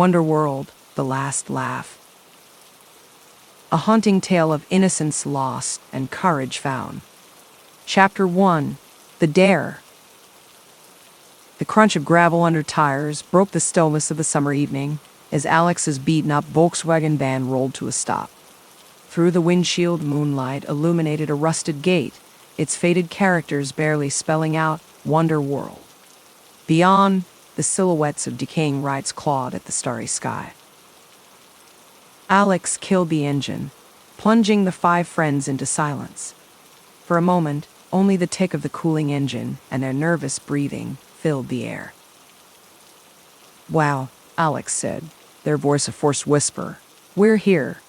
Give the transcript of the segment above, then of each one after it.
Wonderworld, The Last Laugh. A haunting tale of innocence lost and courage found. Chapter 1. The Dare. The crunch of gravel under tires broke the stillness of the summer evening as Alex's beaten-up Volkswagen van rolled to a stop. Through the windshield, moonlight illuminated a rusted gate, its faded characters barely spelling out Wonderworld. Beyond, the silhouettes of decaying rides clawed at the starry sky. Alex killed the engine, plunging the 5 friends into silence. For a moment, only the tick of the cooling engine and their nervous breathing filled the air. "Wow," Alex said, their voice a forced whisper. "We're here."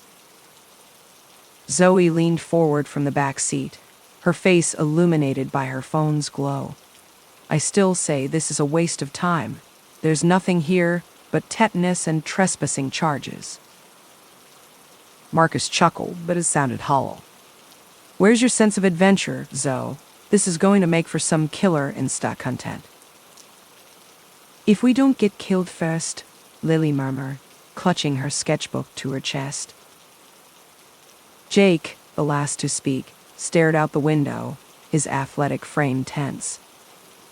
Zoe leaned forward from the back seat, her face illuminated by her phone's glow. "I still say this is a waste of time. There's nothing here but tetanus and trespassing charges." Marcus chuckled, but it sounded hollow. "Where's your sense of adventure, Zoe? This is going to make for some killer Insta content." "If we don't get killed first," Lily murmured, clutching her sketchbook to her chest. Jake, the last to speak, stared out the window, his athletic frame tense.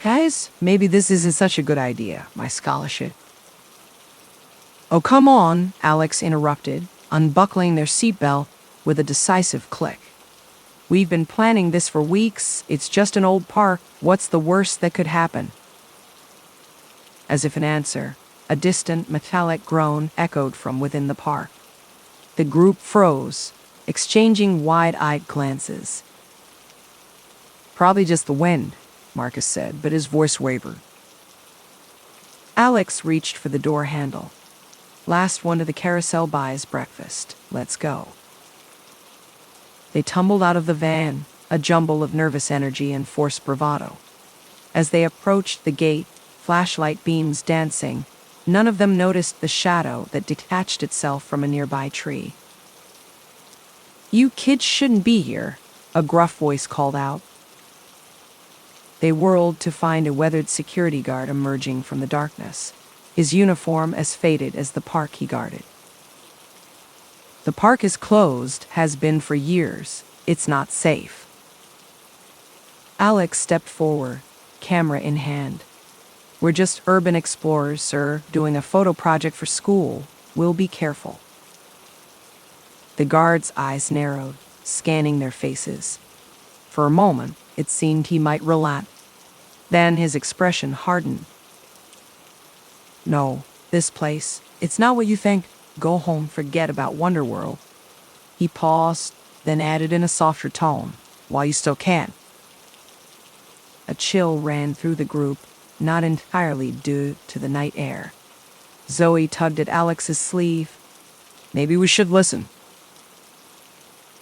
"Guys, maybe this isn't such a good idea, my scholarship." "Oh, come on," Alex interrupted, unbuckling their seatbelt with a decisive click. "We've been planning this for weeks. It's just an old park. What's the worst that could happen?" As if in answer, a distant metallic groan echoed from within the park. The group froze, exchanging wide-eyed glances. "Probably just the wind," Marcus said, but his voice wavered. Alex reached for the door handle. "Last one to the carousel buys breakfast. Let's go." They tumbled out of the van, a jumble of nervous energy and forced bravado. As they approached the gate, flashlight beams dancing, none of them noticed the shadow that detached itself from a nearby tree. "You kids shouldn't be here," a gruff voice called out. They whirled to find a weathered security guard emerging from the darkness, his uniform as faded as the park he guarded. "The park is closed, has been for years. It's not safe." Alex stepped forward, camera in hand. "We're just urban explorers, sir, doing a photo project for school. We'll be careful." The guard's eyes narrowed, scanning their faces. For a moment, it seemed he might relent. Then his expression hardened. "No, this place, it's not what you think. Go home, forget about Wonderworld." He paused, then added in a softer tone, "While you still can." A chill ran through the group, not entirely due to the night air. Zoe tugged at Alex's sleeve. "Maybe we should listen."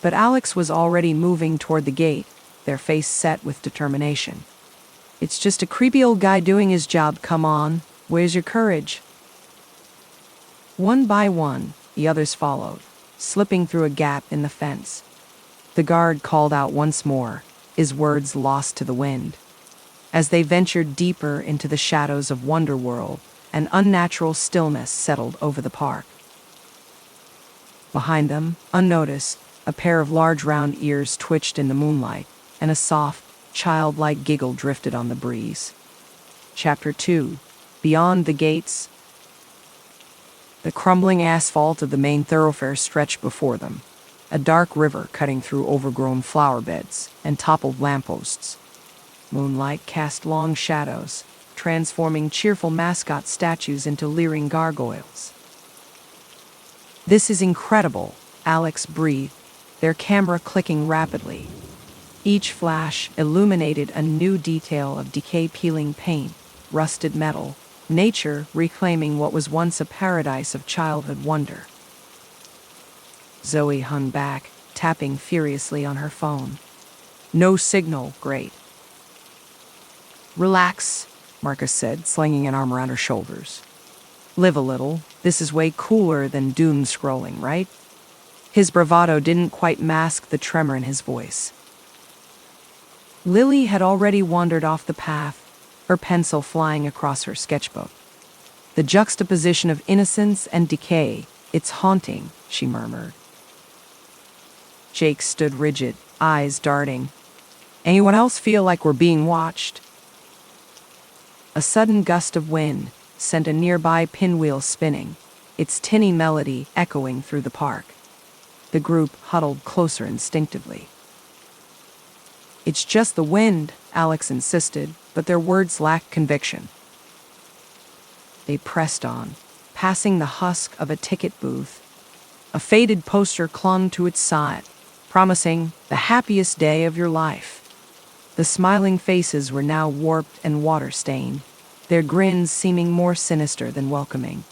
But Alex was already moving toward the gate, their face set with determination. "It's just a creepy old guy doing his job, come on. Where's your courage?" One by one, the others followed, slipping through a gap in the fence. The guard called out once more, his words lost to the wind. As they ventured deeper into the shadows of Wonderworld, an unnatural stillness settled over the park. Behind them, unnoticed, a pair of large round ears twitched in the moonlight, and a soft, childlike giggle drifted on the breeze. Chapter 2. Beyond the gates. The crumbling asphalt of the main thoroughfare stretched before them, a dark river cutting through overgrown flower beds and toppled lampposts. Moonlight cast long shadows, transforming cheerful mascot statues into leering gargoyles. "This is incredible," Alex breathed, their camera clicking rapidly. Each flash illuminated a new detail of decay-peeling paint, rusted metal, nature reclaiming what was once a paradise of childhood wonder. Zoe hung back, tapping furiously on her phone. "No signal, great." "Relax," Marcus said, slinging an arm around her shoulders. "Live a little. This is way cooler than doom scrolling, right?" His bravado didn't quite mask the tremor in his voice. Lily had already wandered off the path, her pencil flying across her sketchbook. The juxtaposition of innocence and decay, it's haunting, she murmured. Jake stood rigid, eyes darting. Anyone else feel like we're being watched? A sudden gust of wind sent a nearby pinwheel spinning, its tinny melody echoing through the park. The group huddled closer instinctively. It's just the wind, Alex insisted, but their words lacked conviction. They pressed on, passing the husk of a ticket booth. A faded poster clung to its side, promising the happiest day of your life. The smiling faces were now warped and water-stained, their grins seeming more sinister than welcoming.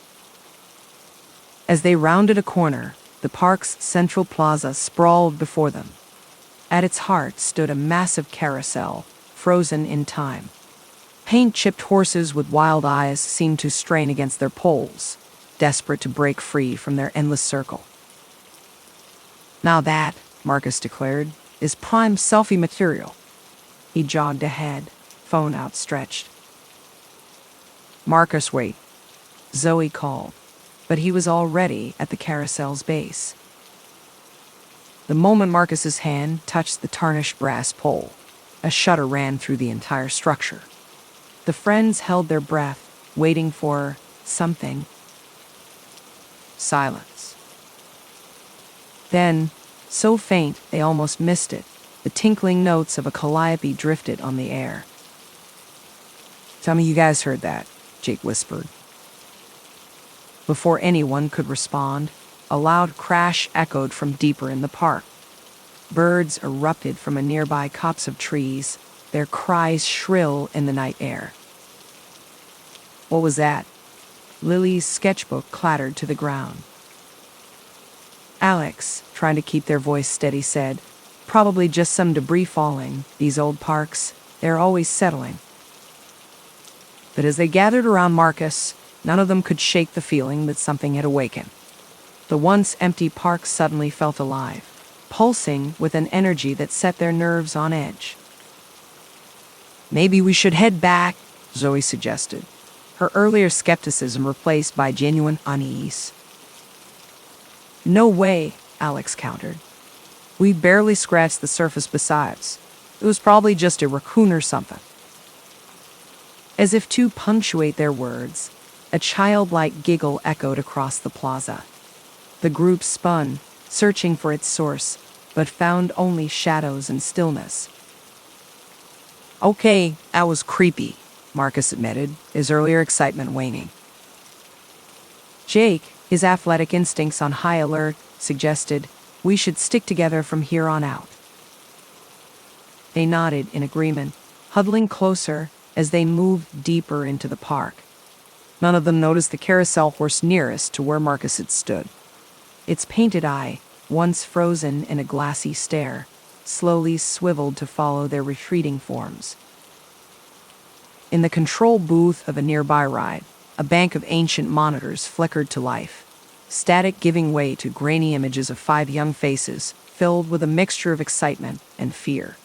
As they rounded a corner, the park's central plaza sprawled before them. At its heart stood a massive carousel, frozen in time. Paint-chipped horses with wild eyes seemed to strain against their poles, desperate to break free from their endless circle. Now that, Marcus declared, is prime selfie material. He jogged ahead, phone outstretched. Marcus, wait, Zoe called, but he was already at the carousel's base. The moment Marcus's hand touched the tarnished brass pole, a shudder ran through the entire structure. The friends held their breath, waiting for something. Silence. Then, so faint they almost missed it, the tinkling notes of a calliope drifted on the air. "Tell me you guys heard that," Jake whispered. Before anyone could respond, a loud crash echoed from deeper in the park. Birds erupted from a nearby copse of trees, their cries shrill in the night air. What was that? Lily's sketchbook clattered to the ground. Alex, trying to keep their voice steady, said, "Probably just some debris falling. These old parks, they're always settling." But as they gathered around Marcus, none of them could shake the feeling that something had awakened. The once empty park suddenly felt alive, pulsing with an energy that set their nerves on edge. "Maybe we should head back," Zoe suggested, her earlier skepticism replaced by genuine unease. "No way," Alex countered. "We barely scratched the surface besides. It was probably just a raccoon or something." As if to punctuate their words, a childlike giggle echoed across the plaza. The group spun, searching for its source, but found only shadows and stillness. "Okay, that was creepy," Marcus admitted, his earlier excitement waning. Jake, his athletic instincts on high alert, suggested, "We should stick together from here on out." They nodded in agreement, huddling closer as they moved deeper into the park. None of them noticed the carousel horse nearest to where Marcus had stood. Its painted eye, once frozen in a glassy stare, slowly swiveled to follow their retreating forms. In the control booth of a nearby ride, a bank of ancient monitors flickered to life, static giving way to grainy images of 5 young faces filled with a mixture of excitement and fear.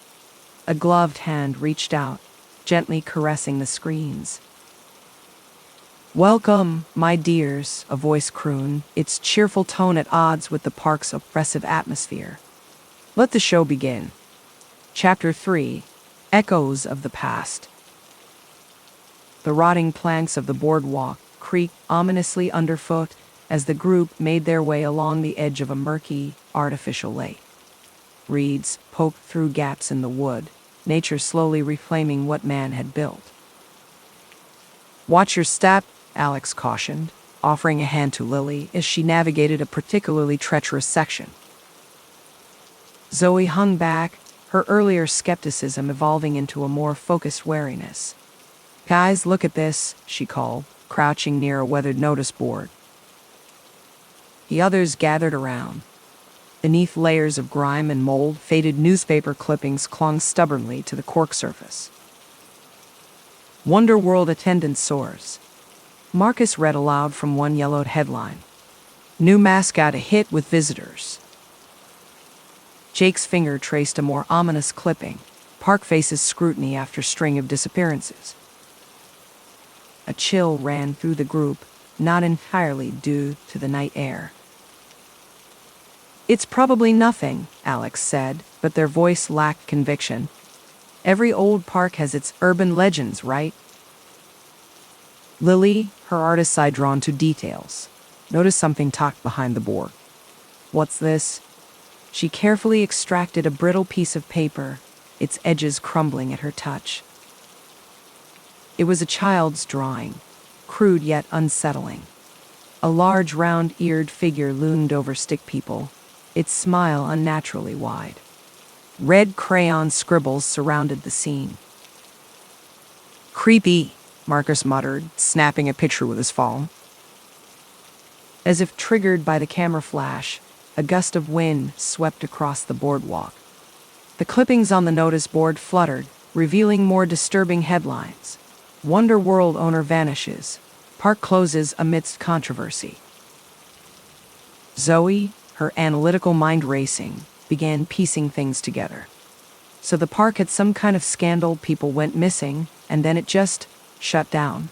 A gloved hand reached out, gently caressing the screens. "Welcome, my dears," a voice crooned, its cheerful tone at odds with the park's oppressive atmosphere. Let the show begin. Chapter 3, Echoes of the Past. The rotting planks of the boardwalk creaked ominously underfoot as the group made their way along the edge of a murky, artificial lake. Reeds poked through gaps in the wood, nature slowly reclaiming what man had built. "Watch your step," Alex cautioned, offering a hand to Lily as she navigated a particularly treacherous section. Zoe hung back, her earlier skepticism evolving into a more focused wariness. "Guys, look at this," she called, crouching near a weathered notice board. The others gathered around. Beneath layers of grime and mold, faded newspaper clippings clung stubbornly to the cork surface. "Wonder World attendance soars." Marcus read aloud from one yellowed headline. "New mascot a hit with visitors." Jake's finger traced a more ominous clipping, park faces scrutiny after string of disappearances. A chill ran through the group, not entirely due to the night air. "It's probably nothing," Alex said, but their voice lacked conviction. "Every old park has its urban legends, right?" Lily, her artist's eye drawn to details, noticed something tucked behind the board. "What's this?" She carefully extracted a brittle piece of paper, its edges crumbling at her touch. It was a child's drawing, crude yet unsettling. A large round-eared figure loomed over stick people, its smile unnaturally wide. Red crayon scribbles surrounded the scene. "Creepy," Marcus muttered, snapping a picture with his phone. As if triggered by the camera flash, a gust of wind swept across the boardwalk. The clippings on the notice board fluttered, revealing more disturbing headlines. "Wonder World owner vanishes. Park closes amidst controversy." Zoe, her analytical mind racing, began piecing things together. So the park had some kind of scandal, people went missing, and then it just shut down.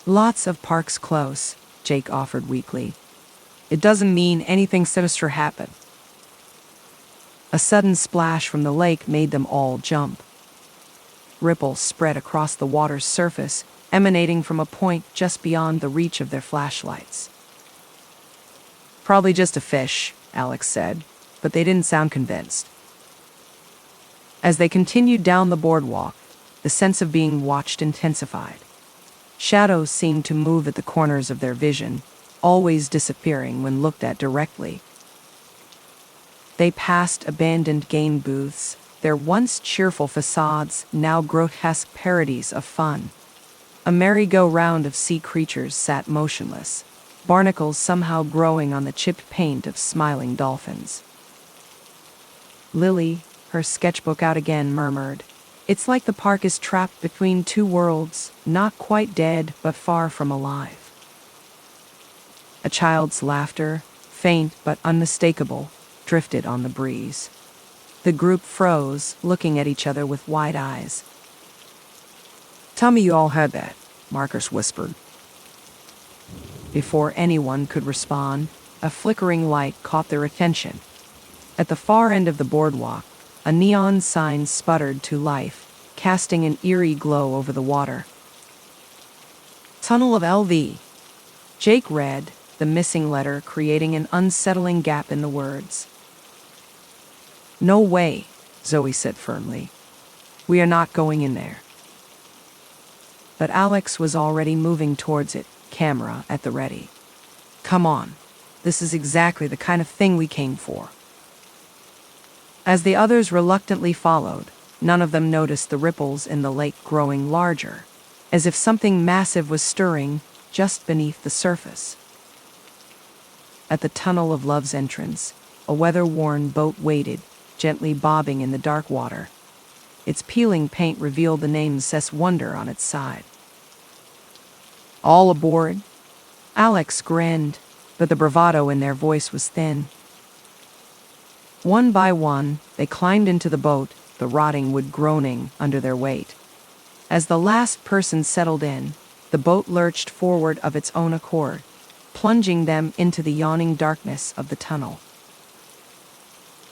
"Lots of parks close," Jake offered weakly. "It doesn't mean anything sinister happened." A sudden splash from the lake made them all jump. Ripples spread across the water's surface, emanating from a point just beyond the reach of their flashlights. "Probably just a fish," Alex said, but they didn't sound convinced. As they continued down the boardwalk, the sense of being watched intensified. Shadows seemed to move at the corners of their vision, always disappearing when looked at directly. They passed abandoned game booths, their once cheerful facades now grotesque parodies of fun. A merry-go-round of sea creatures sat motionless, barnacles somehow growing on the chipped paint of smiling dolphins. Lily, her sketchbook out again, murmured, "It's like the park is trapped between two worlds, not quite dead, but far from alive." A child's laughter, faint but unmistakable, drifted on the breeze. The group froze, looking at each other with wide eyes. "Tell me you all heard that," Marcus whispered. Before anyone could respond, a flickering light caught their attention. At the far end of the boardwalk, a neon sign sputtered to life, casting an eerie glow over the water. "Tunnel of LV." Jake read, the missing letter creating an unsettling gap in the words. "No way," Zoe said firmly. "We are not going in there." But Alex was already moving towards it, camera at the ready. "Come on. This is exactly the kind of thing we came for." As the others reluctantly followed, none of them noticed the ripples in the lake growing larger, as if something massive was stirring just beneath the surface. At the Tunnel of Love's entrance, a weather-worn boat waited, gently bobbing in the dark water. Its peeling paint revealed the name Cess Wonder on its side. "All aboard?" Alex grinned, but the bravado in their voice was thin. One by one, they climbed into the boat, the rotting wood groaning under their weight. As the last person settled in, the boat lurched forward of its own accord, plunging them into the yawning darkness of the tunnel.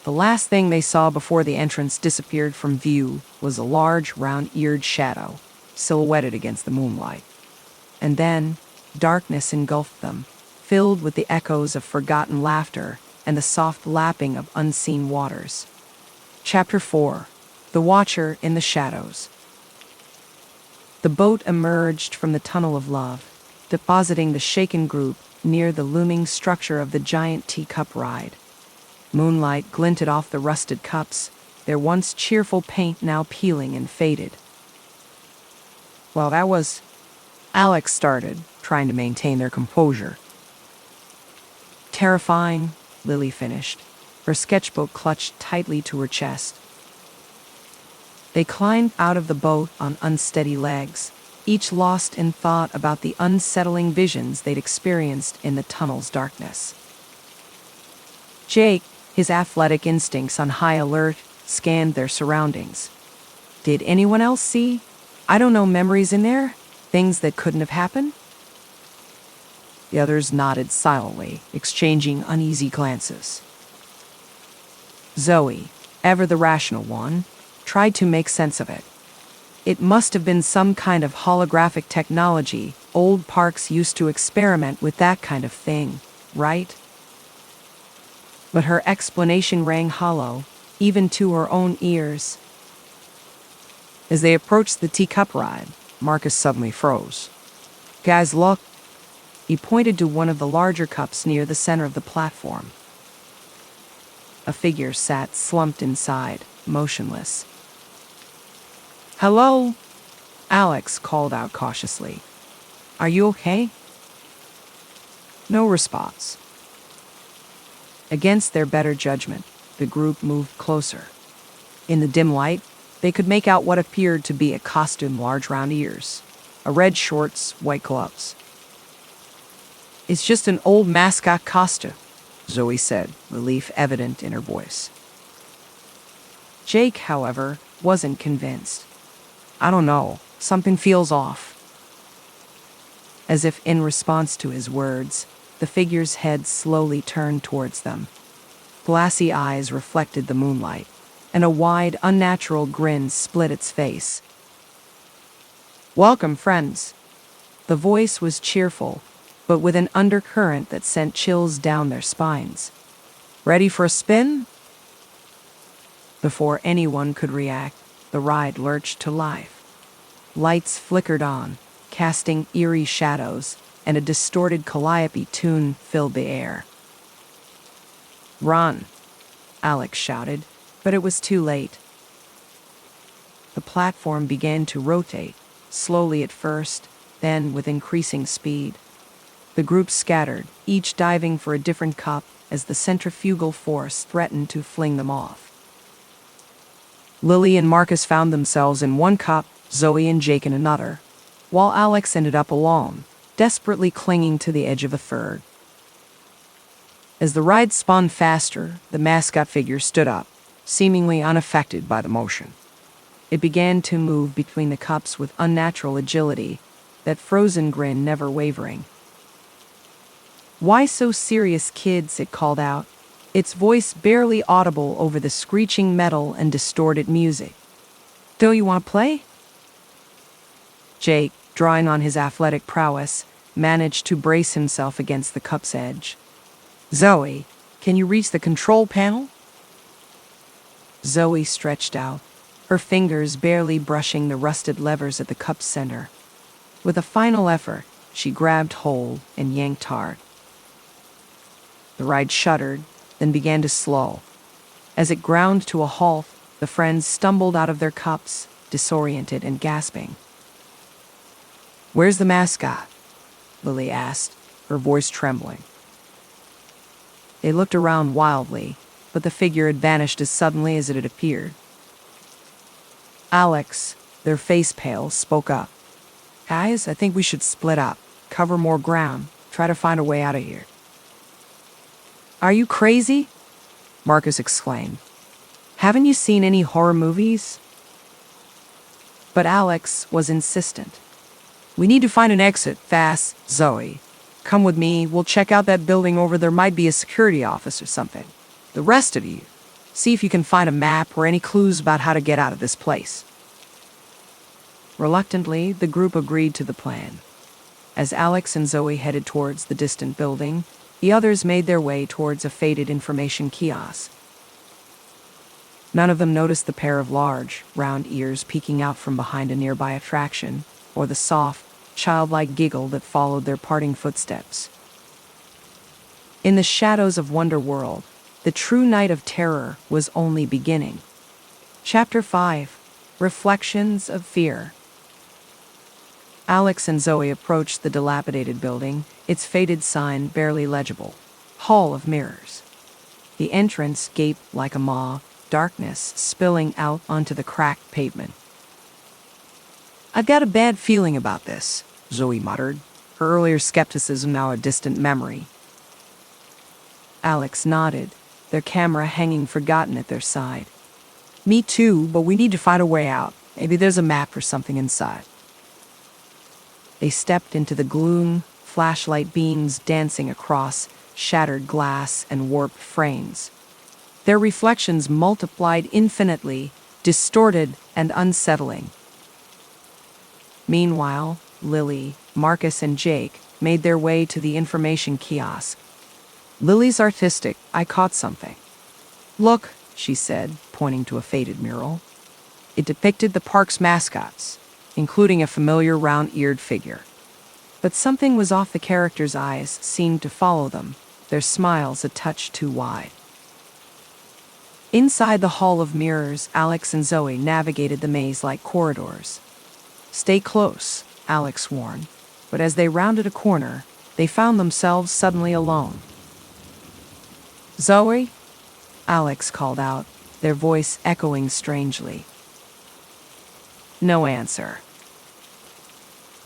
The last thing they saw before the entrance disappeared from view was a large, round-eared shadow, silhouetted against the moonlight. And then, darkness engulfed them, filled with the echoes of forgotten laughter and the soft lapping of unseen waters. Chapter 4. The Watcher in the Shadows. The boat emerged from the Tunnel of Love, depositing the shaken group near the looming structure of the giant teacup ride. Moonlight glinted off the rusted cups, their once cheerful paint now peeling and faded. "Well, that was..." Alex started, trying to maintain their composure. "Terrifying," Lily finished, her sketchbook clutched tightly to her chest. They climbed out of the boat on unsteady legs, each lost in thought about the unsettling visions they'd experienced in the tunnel's darkness. Jake, his athletic instincts on high alert, scanned their surroundings. "Did anyone else see? I don't know, memories in there? things that couldn't have happened? The others nodded silently, exchanging uneasy glances. Zoe, ever the rational one, tried to make sense of it. It must have been some kind of holographic technology. Old parks used to experiment with that kind of thing, right? But her explanation rang hollow, even to her own ears. As they approached the teacup ride, Marcus suddenly froze. Guys, look. He pointed to one of the larger cups near the center of the platform. A figure sat slumped inside, motionless. "Hello?" Alex called out cautiously. "Are you okay?" No response. Against their better judgment, the group moved closer. In the dim light, they could make out what appeared to be a costume, large round ears, a red shorts, white gloves. "It's just an old mascot costume," Zoe said, relief evident in her voice. Jake, however, wasn't convinced. "I don't know, something feels off." As if in response to his words, the figure's head slowly turned towards them. Glassy eyes reflected the moonlight, and a wide, unnatural grin split its face. "Welcome, friends." The voice was cheerful, but with an undercurrent that sent chills down their spines. "Ready for a spin?" Before anyone could react, the ride lurched to life. Lights flickered on, casting eerie shadows, and a distorted calliope tune filled the air. "Run!" Alex shouted, but it was too late. The platform began to rotate, slowly at first, then with increasing speed. The group scattered, each diving for a different cup as the centrifugal force threatened to fling them off. Lily and Marcus found themselves in one cup, Zoe and Jake in another, while Alex ended up alone, desperately clinging to the edge of a third. As the ride spun faster, the mascot figure stood up, seemingly unaffected by the motion. It began to move between the cups with unnatural agility, that frozen grin never wavering. "Why so serious, kids?" it called out, its voice barely audible over the screeching metal and distorted music. "Don't you want to play?" Jake, drawing on his athletic prowess, managed to brace himself against the cup's edge. "Zoe, can you reach the control panel?" Zoe stretched out, her fingers barely brushing the rusted levers at the cup's center. With a final effort, she grabbed hold and yanked hard. The ride shuddered, then began to slow. As it ground to a halt, the friends stumbled out of their cups, disoriented and gasping. "Where's the mascot?" Lily asked, her voice trembling. They looked around wildly, but the figure had vanished as suddenly as it had appeared. Alex, their face pale, spoke up. "Guys, I think we should split up, cover more ground, try to find a way out of here." "Are you crazy?" Marcus exclaimed. "Haven't you seen any horror movies?" But Alex was insistent. "We need to find an exit, fast, Zoe. Come with me, we'll check out that building over there. Might be a security office or something. The rest of you, see if you can find a map or any clues about how to get out of this place." Reluctantly, the group agreed to the plan. As Alex and Zoe headed towards the distant building, the others made their way towards a faded information kiosk. None of them noticed the pair of large, round ears peeking out from behind a nearby attraction, or the soft, childlike giggle that followed their parting footsteps. In the shadows of Wonderworld, the true night of terror was only beginning. Chapter 5: Reflections of Fear. Alex and Zoe approached the dilapidated building, its faded sign barely legible. Hall of Mirrors. The entrance gaped like a maw, darkness spilling out onto the cracked pavement. "I've got a bad feeling about this," Zoe muttered, her earlier skepticism now a distant memory. Alex nodded, their camera hanging forgotten at their side. "Me too, but we need to find a way out. Maybe there's a map or something inside." They stepped into the gloom, flashlight beams dancing across shattered glass and warped frames. Their reflections multiplied infinitely, distorted and unsettling. Meanwhile, Lily, Marcus, and Jake made their way to the information kiosk. "Lily's artistic. I caught something." "Look," she said, pointing to a faded mural. It depicted the park's mascots, including a familiar round-eared figure. But something was off. The characters' eyes seemed to follow them, their smiles a touch too wide. Inside the Hall of Mirrors, Alex and Zoe navigated the maze-like corridors. "Stay close," Alex warned, but as they rounded a corner, they found themselves suddenly alone. "Zoe?" Alex called out, their voice echoing strangely. No answer.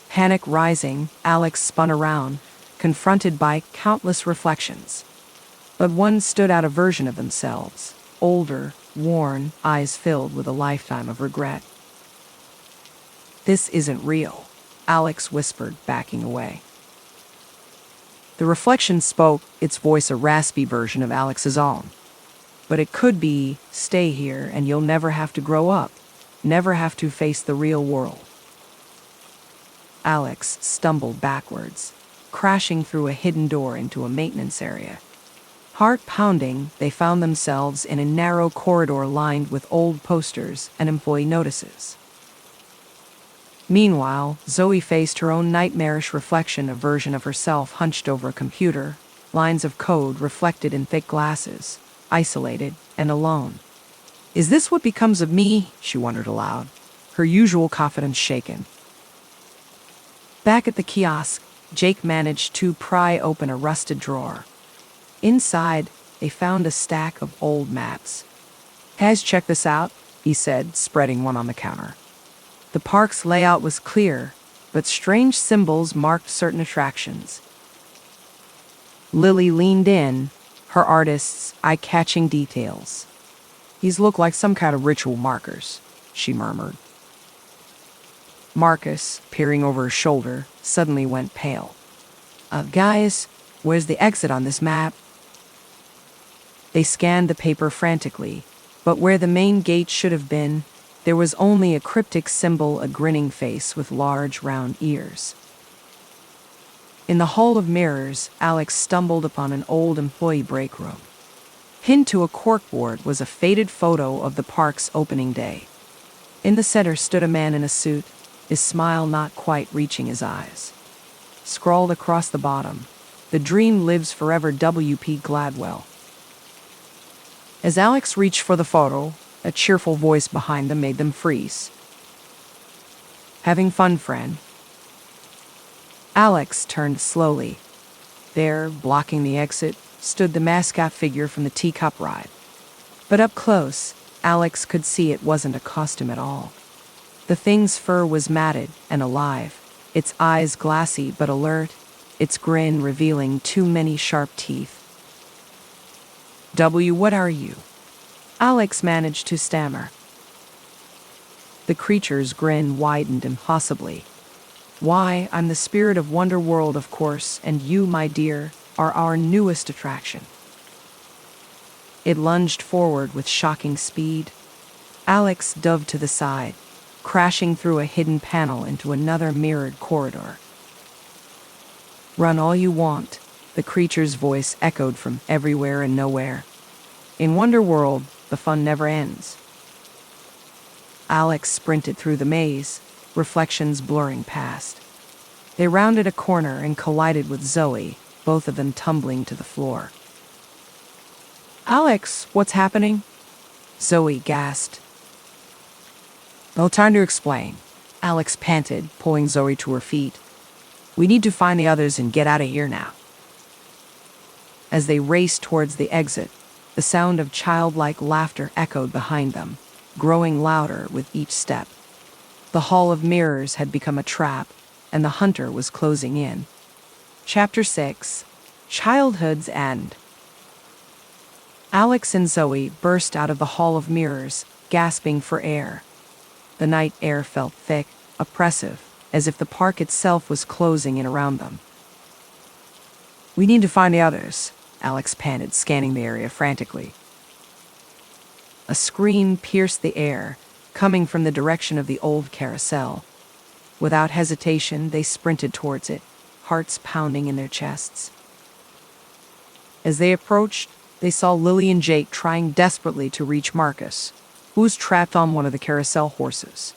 Panic rising, Alex spun around, confronted by countless reflections. But one stood out, a version of themselves, older, worn, eyes filled with a lifetime of regret. "This isn't real," Alex whispered, backing away. The reflection spoke, its voice a raspy version of Alex's own. "But it could be, stay here and you'll never have to grow up, never have to face the real world." Alex stumbled backwards, crashing through a hidden door into a maintenance area. Heart pounding, they found themselves in a narrow corridor lined with old posters and employee notices. Meanwhile, Zoe faced her own nightmarish reflection, a version of herself hunched over a computer, lines of code reflected in thick glasses, isolated and alone. "Is this what becomes of me?" she wondered aloud, her usual confidence shaken. Back at the kiosk, Jake managed to pry open a rusted drawer. Inside, they found a stack of old maps. "Guys, check this out," he said, spreading one on the counter. The park's layout was clear, but strange symbols marked certain attractions. Lily leaned in, her artist's eye-catching details. "These look like some kind of ritual markers," she murmured. Marcus, peering over his shoulder, suddenly went pale. Guys, where's the exit on this map?" They scanned the paper frantically, but where the main gate should have been, there was only a cryptic symbol, a grinning face with large, round ears. In the Hall of Mirrors, Alex stumbled upon an old employee break room. Pinned to a corkboard was a faded photo of the park's opening day. In the center stood a man in a suit, his smile not quite reaching his eyes. Scrawled across the bottom, "The dream lives forever, W.P. Gladwell." As Alex reached for the photo, a cheerful voice behind them made them freeze. "Having fun, friend?" Alex turned slowly. There, blocking the exit, stood the mascot figure from the teacup ride. But up close, Alex could see it wasn't a costume at all. The thing's fur was matted and alive, its eyes glassy but alert, its grin revealing too many sharp teeth. "W, what are you?" Alex managed to stammer. The creature's grin widened impossibly. "Why, I'm the spirit of Wonderworld, of course, and you, my dear, are our newest attraction." It lunged forward with shocking speed. Alex dove to the side, crashing through a hidden panel into another mirrored corridor. "Run all you want," the creature's voice echoed from everywhere and nowhere. "In Wonderworld, the fun never ends." Alex sprinted through the maze, reflections blurring past. They rounded a corner and collided with Zoe, both of them tumbling to the floor. "Alex, what's happening?" Zoe gasped. "No time to explain," Alex panted, pulling Zoe to her feet. "We need to find the others and get out of here now." As they raced towards the exit, the sound of childlike laughter echoed behind them, growing louder with each step. The Hall of Mirrors had become a trap, and the hunter was closing in. Chapter 6: Childhood's End. Alex and Zoe burst out of the Hall of Mirrors, gasping for air. The night air felt thick, oppressive, as if the park itself was closing in around them. "We need to find the others," Alex panted, scanning the area frantically. A scream pierced the air, coming from the direction of the old carousel. Without hesitation, they sprinted towards it, hearts pounding in their chests. As they approached, they saw Lily and Jake trying desperately to reach Marcus, who was trapped on one of the carousel horses.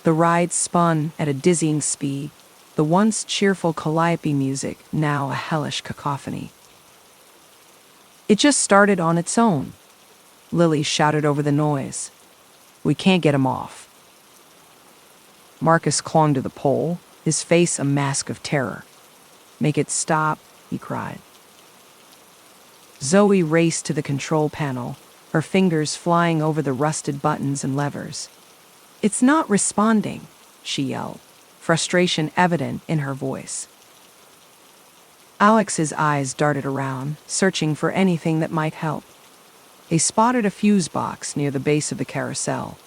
The ride spun at a dizzying speed, the once cheerful calliope music now a hellish cacophony. "It just started on its own," Lily shouted over the noise. "We can't get him off." Marcus clung to the pole, his face a mask of terror. "Make it stop," he cried. Zoe raced to the control panel, her fingers flying over the rusted buttons and levers. "It's not responding," she yelled, frustration evident in her voice. Alex's eyes darted around, searching for anything that might help. They spotted a fuse box near the base of the carousel.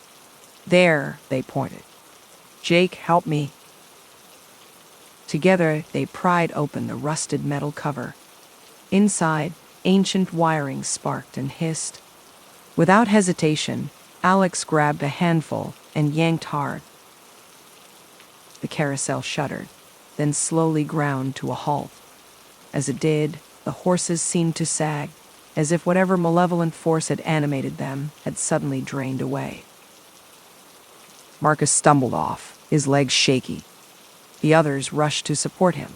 "There," they pointed. "Jake, help me." Together, they pried open the rusted metal cover. Inside, ancient wiring sparked and hissed. Without hesitation, Alex grabbed a handful and yanked hard. The carousel shuddered, then slowly ground to a halt. As it did, the horses seemed to sag, as if whatever malevolent force had animated them had suddenly drained away. Marcus stumbled off, his legs shaky. The others rushed to support him.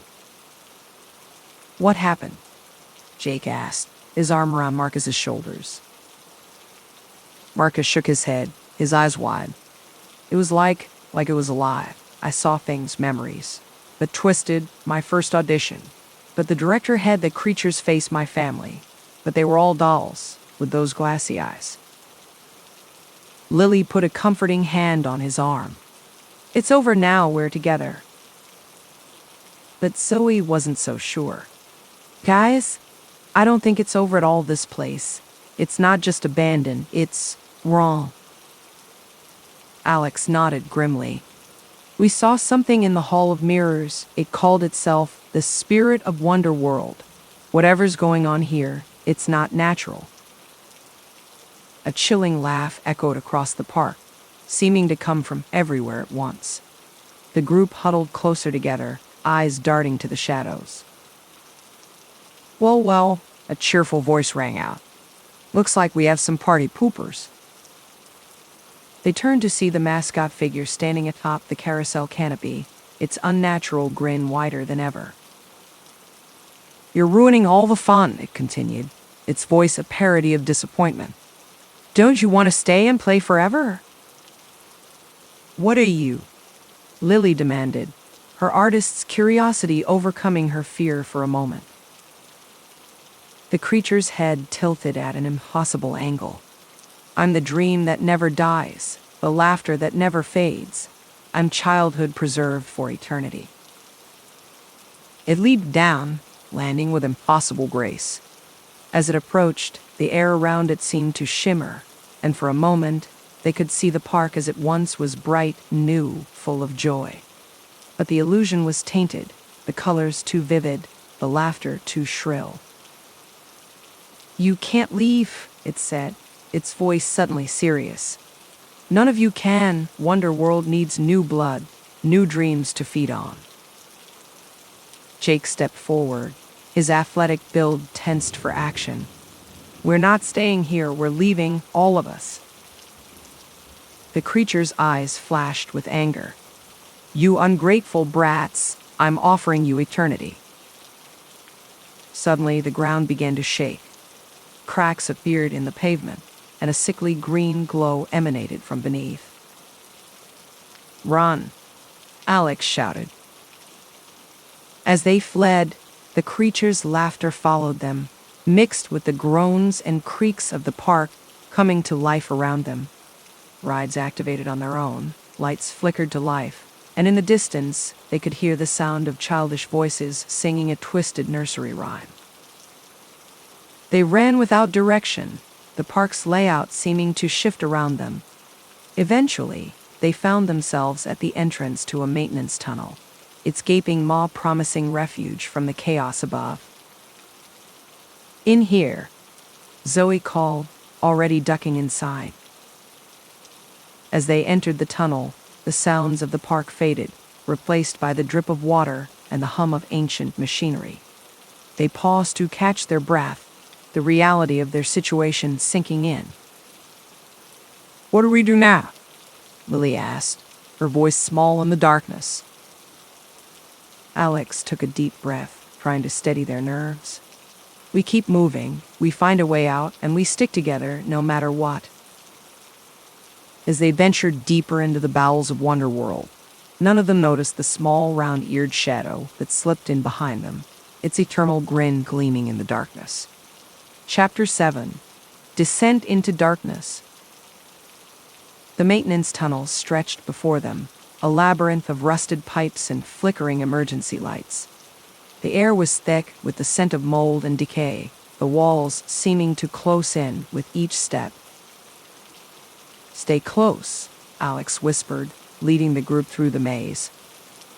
"What happened?" Jake asked, his arm around Marcus's shoulders. Marcus shook his head, his eyes wide. "It was like it was alive. I saw things, memories. But twisted, my first audition. But the director had the creatures face my family. But they were all dolls, with those glassy eyes." Lily put a comforting hand on his arm. "It's over now, we're together." But Zoe wasn't so sure. "Guys, I don't think it's over at all, this place. It's not just abandoned, it's wrong." Alex nodded grimly. "We saw something in the Hall of Mirrors. It called itself the Spirit of Wonder World. Whatever's going on here, it's not natural." A chilling laugh echoed across the park, seeming to come from everywhere at once. The group huddled closer together, eyes darting to the shadows. Well, a cheerful voice rang out. "Looks like we have some party poopers." They turned to see the mascot figure standing atop the carousel canopy, its unnatural grin wider than ever. "You're ruining all the fun," it continued, its voice a parody of disappointment. "Don't you want to stay and play forever?" "What are you?" Lily demanded, her artist's curiosity overcoming her fear for a moment. The creature's head tilted at an impossible angle. "I'm the dream that never dies, the laughter that never fades. I'm childhood preserved for eternity." It leaped down, landing with impossible grace. As it approached, the air around it seemed to shimmer, and for a moment, they could see the park as it once was bright, new, full of joy. But the illusion was tainted, the colors too vivid, the laughter too shrill. "You can't leave," it said, its voice suddenly serious. "None of you can. Wonder World needs new blood, new dreams to feed on." Jake stepped forward, his athletic build tensed for action. "We're not staying here, we're leaving, all of us." The creature's eyes flashed with anger. "You ungrateful brats, I'm offering you eternity." Suddenly, the ground began to shake. Cracks appeared in the pavement, and a sickly green glow emanated from beneath. "Run!" Alex shouted. As they fled, the creature's laughter followed them, mixed with the groans and creaks of the park coming to life around them. Rides activated on their own, lights flickered to life, and in the distance, they could hear the sound of childish voices singing a twisted nursery rhyme. They ran without direction, the park's layout seeming to shift around them. Eventually, they found themselves at the entrance to a maintenance tunnel, its gaping maw promising refuge from the chaos above. "In here," Zoe called, already ducking inside. As they entered the tunnel, the sounds of the park faded, replaced by the drip of water and the hum of ancient machinery. They paused to catch their breath, the reality of their situation sinking in. "What do we do now?" Lily asked, her voice small in the darkness. Alex took a deep breath, trying to steady their nerves. "We keep moving, we find a way out, and we stick together no matter what." As they ventured deeper into the bowels of Wonderworld, none of them noticed the small, round-eared shadow that slipped in behind them, its eternal grin gleaming in the darkness. Chapter 7. Descent into Darkness. The maintenance tunnel stretched before them, a labyrinth of rusted pipes and flickering emergency lights. The air was thick with the scent of mold and decay, the walls seeming to close in with each step. "Stay close," Alex whispered, leading the group through the maze.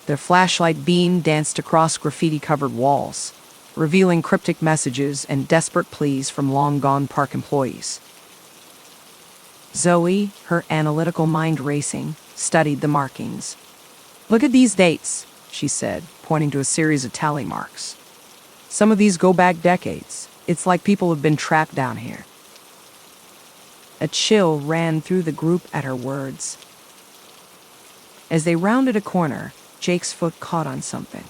Their flashlight beam danced across graffiti-covered walls, revealing cryptic messages and desperate pleas from long-gone park employees. Zoe, her analytical mind racing, studied the markings. "Look at these dates," she said, pointing to a series of tally marks. "Some of these go back decades. It's like people have been trapped down here." A chill ran through the group at her words. As they rounded a corner, Jake's foot caught on something.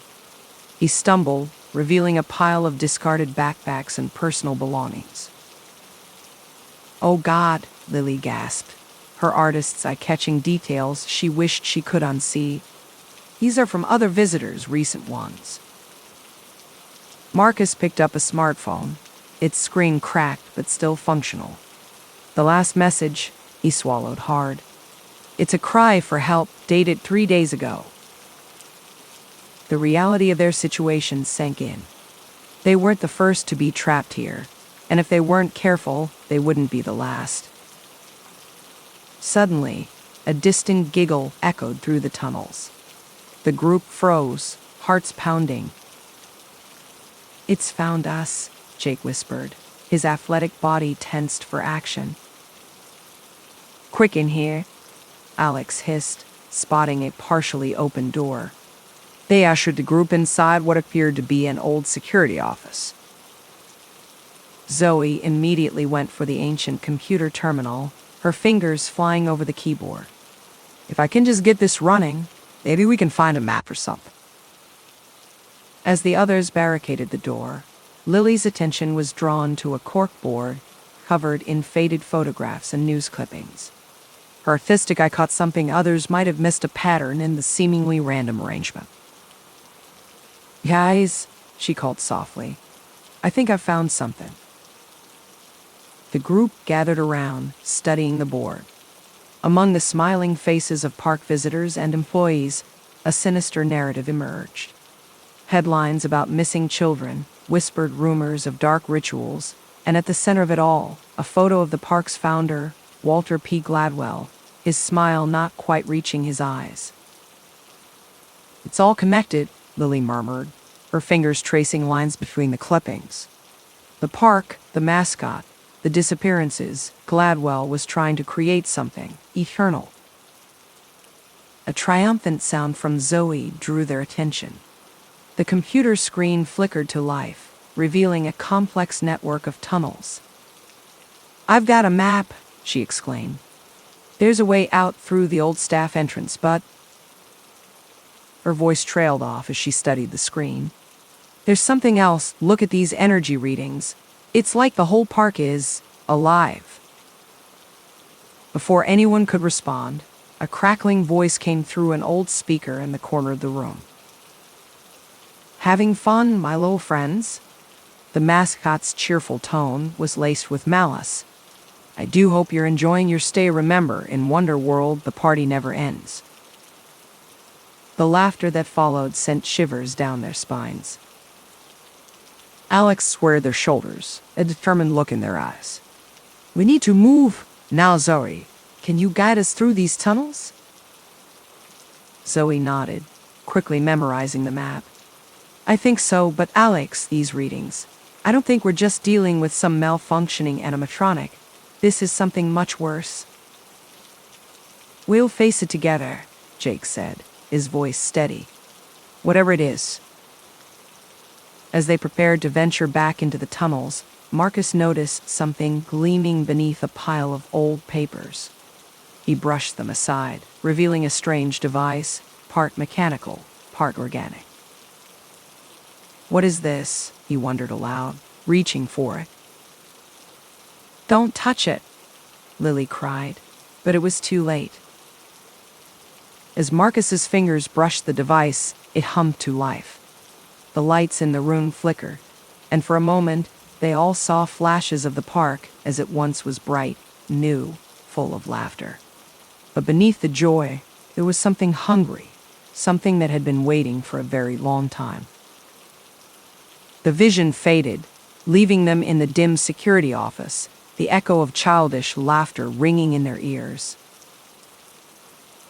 He stumbled, revealing a pile of discarded backpacks and personal belongings. "Oh God," Lily gasped, her artist's eye-catching details she wished she could unsee. "These are from other visitors, recent ones." Marcus picked up a smartphone, its screen cracked but still functional. "The last message," he swallowed hard. "It's a cry for help, dated 3 days ago." The reality of their situation sank in. They weren't the first to be trapped here, and if they weren't careful, they wouldn't be the last. Suddenly, a distant giggle echoed through the tunnels. The group froze, hearts pounding. "It's found us," Jake whispered, his athletic body tensed for action. "Quick in here," Alex hissed, spotting a partially open door. They ushered the group inside what appeared to be an old security office. Zoe immediately went for the ancient computer terminal, her fingers flying over the keyboard. "If I can just get this running, maybe we can find a map or something." As the others barricaded the door, Lily's attention was drawn to a corkboard covered in faded photographs and news clippings. Her artistic eye caught something others might have missed, a pattern in the seemingly random arrangement. "Guys," she called softly, "I think I've found something." The group gathered around, studying the board. Among the smiling faces of park visitors and employees, a sinister narrative emerged. Headlines about missing children, whispered rumors of dark rituals, and at the center of it all, a photo of the park's founder, Walter P. Gladwell, his smile not quite reaching his eyes. "It's all connected," Lily murmured, her fingers tracing lines between the clippings. The park, the mascot, the disappearances, Gladwell was trying to create something eternal. A triumphant sound from Zoe drew their attention. The computer screen flickered to life, revealing a complex network of tunnels. "I've got a map," she exclaimed. "There's a way out through the old staff entrance, but—" Her voice trailed off as she studied the screen. "There's something else. Look at these energy readings. It's like the whole park is alive." Before anyone could respond, a crackling voice came through an old speaker in the corner of the room. "Having fun, my little friends?" The mascot's cheerful tone was laced with malice. "I do hope you're enjoying your stay. Remember, in Wonderworld, the party never ends." The laughter that followed sent shivers down their spines. Alex squared their shoulders, a determined look in their eyes. "We need to move. Now, Zoe, can you guide us through these tunnels?" Zoe nodded, quickly memorizing the map. I think so, but Alex, these readings. I don't think we're just dealing with some malfunctioning animatronic. This is something much worse. We'll face it together, Jake said, his voice steady. Whatever it is. As they prepared to venture back into the tunnels, Marcus noticed something gleaming beneath a pile of old papers. He brushed them aside, revealing a strange device, part mechanical, part organic. What is this? He wondered aloud, reaching for it. Don't touch it, Lily cried, but it was too late. As Marcus's fingers brushed the device, it hummed to life. The lights in the room flickered, and for a moment, they all saw flashes of the park as it once was bright, new, full of laughter. But beneath the joy, there was something hungry, something that had been waiting for a very long time. The vision faded, leaving them in the dim security office, the echo of childish laughter ringing in their ears.